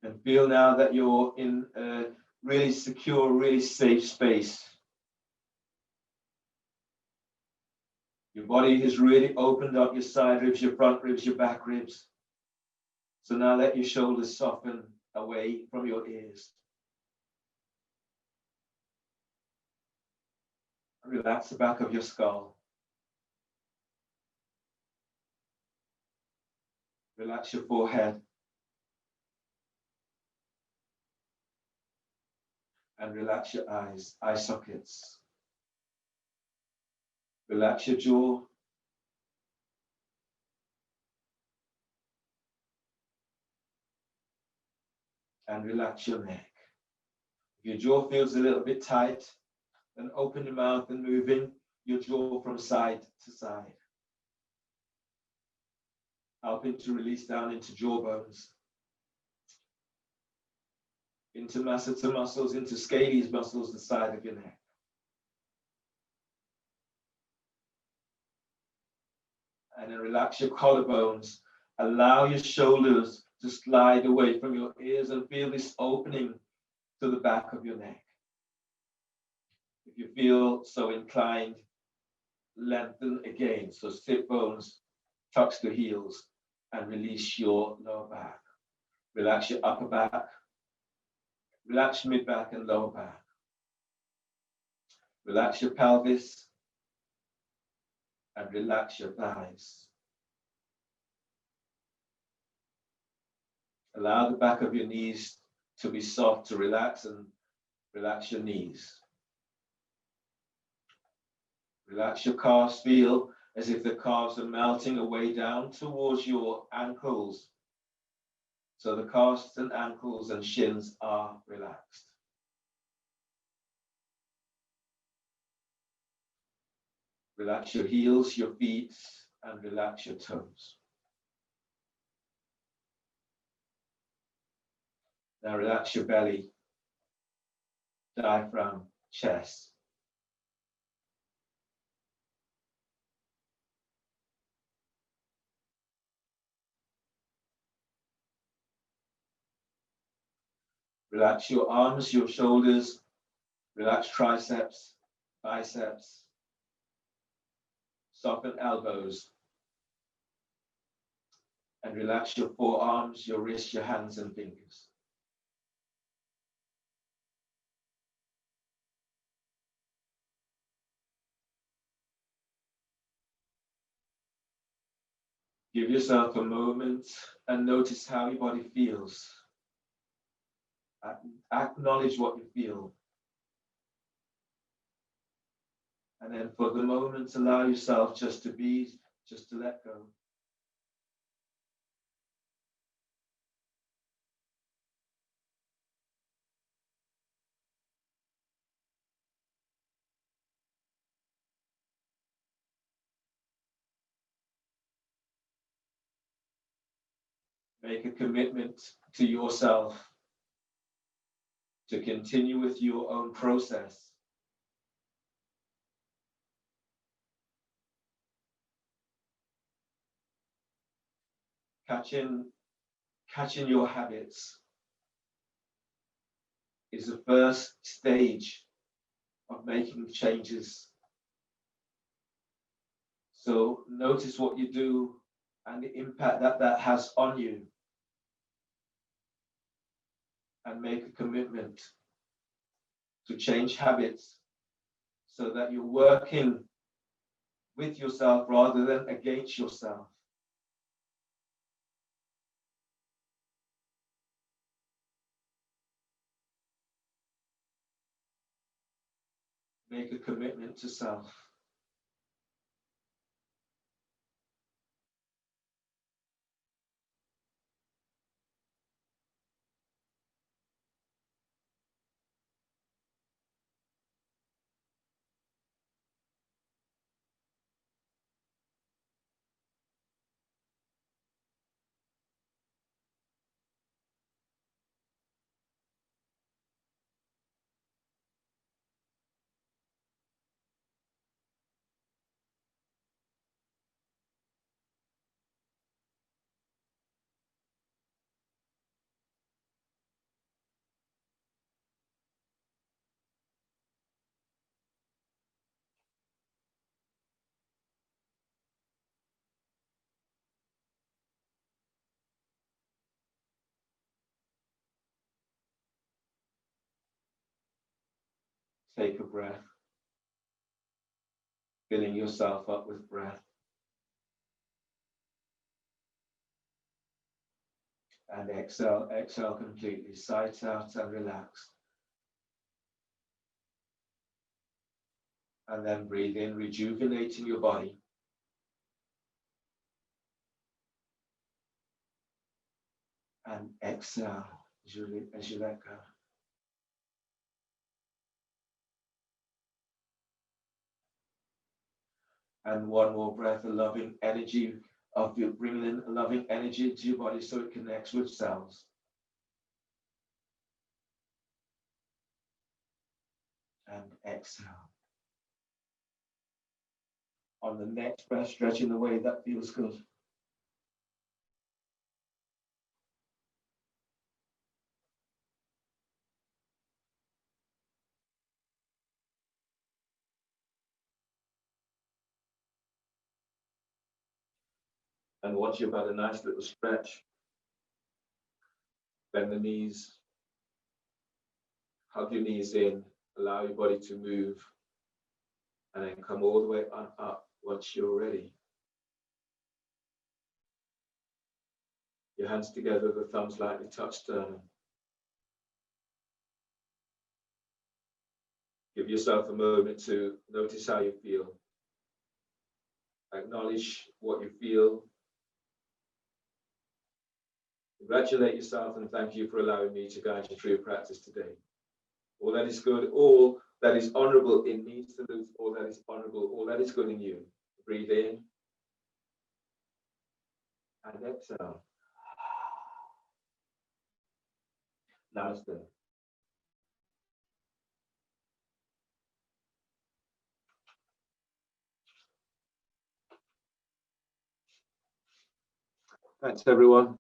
And feel now that you're in a really secure, really safe space. Your body has really opened up your side ribs, your front ribs, your back ribs. So now let your shoulders soften away from your ears. Relax the back of your skull. Relax your forehead. And relax your eyes, eye sockets. Relax your jaw. And relax your neck. If your jaw feels a little bit tight, then open your mouth and moving your jaw from side to side. Helping to release down into jaw bones. Into masseter muscles, into scales muscles, the side of your neck. And then relax your collarbones Allow your shoulders to slide away from your ears and feel this opening to the back of your neck. If you feel so inclined, lengthen again. So sit bones, tucks the heels, and release your lower back. Relax your upper back. Relax mid back and lower back. Relax your pelvis and relax your thighs. Allow the back of your knees to be soft, to relax, and relax your knees. Relax your calves. Feel as if the calves are melting away down towards your ankles. So the calves and ankles and shins are relaxed. Relax your heels, your feet, and relax your toes. Now relax your belly, diaphragm, chest. Relax your arms, your shoulders. Relax triceps, biceps. Soften elbows. And relax your forearms, your wrists, your hands and fingers. Give yourself a moment and notice how your body feels. Acknowledge what you feel. And then for the moment, allow yourself just to be, just to let go. Make a commitment to yourself to continue with your own process. Catching your habits is the first stage of making changes. So notice what you do and the impact that has on you. And make a commitment to change habits so that you're working with yourself rather than against yourself. Make a commitment to self. Take a breath, filling yourself up with breath. And exhale, exhale completely, sight out and relax. And then breathe in, rejuvenating your body. And exhale as you let go. And one more breath, a loving energy of you, bringing in a loving energy into your body so it connects with cells. And exhale. On the next breath, stretching the way that feels good. And once you've had a nice little stretch, bend the knees, hug your knees in, allow your body to move, and then come all the way on up once you're ready. Your hands together, the thumbs lightly touch sternum. Give yourself a moment to notice how you feel. Acknowledge what you feel. Congratulate yourself and thank you for allowing me to guide you through your practice today. All that is good, all that is honorable in me, salute all that is honorable, all that is good in you. Breathe in and exhale. Namaste. Thanks, everyone.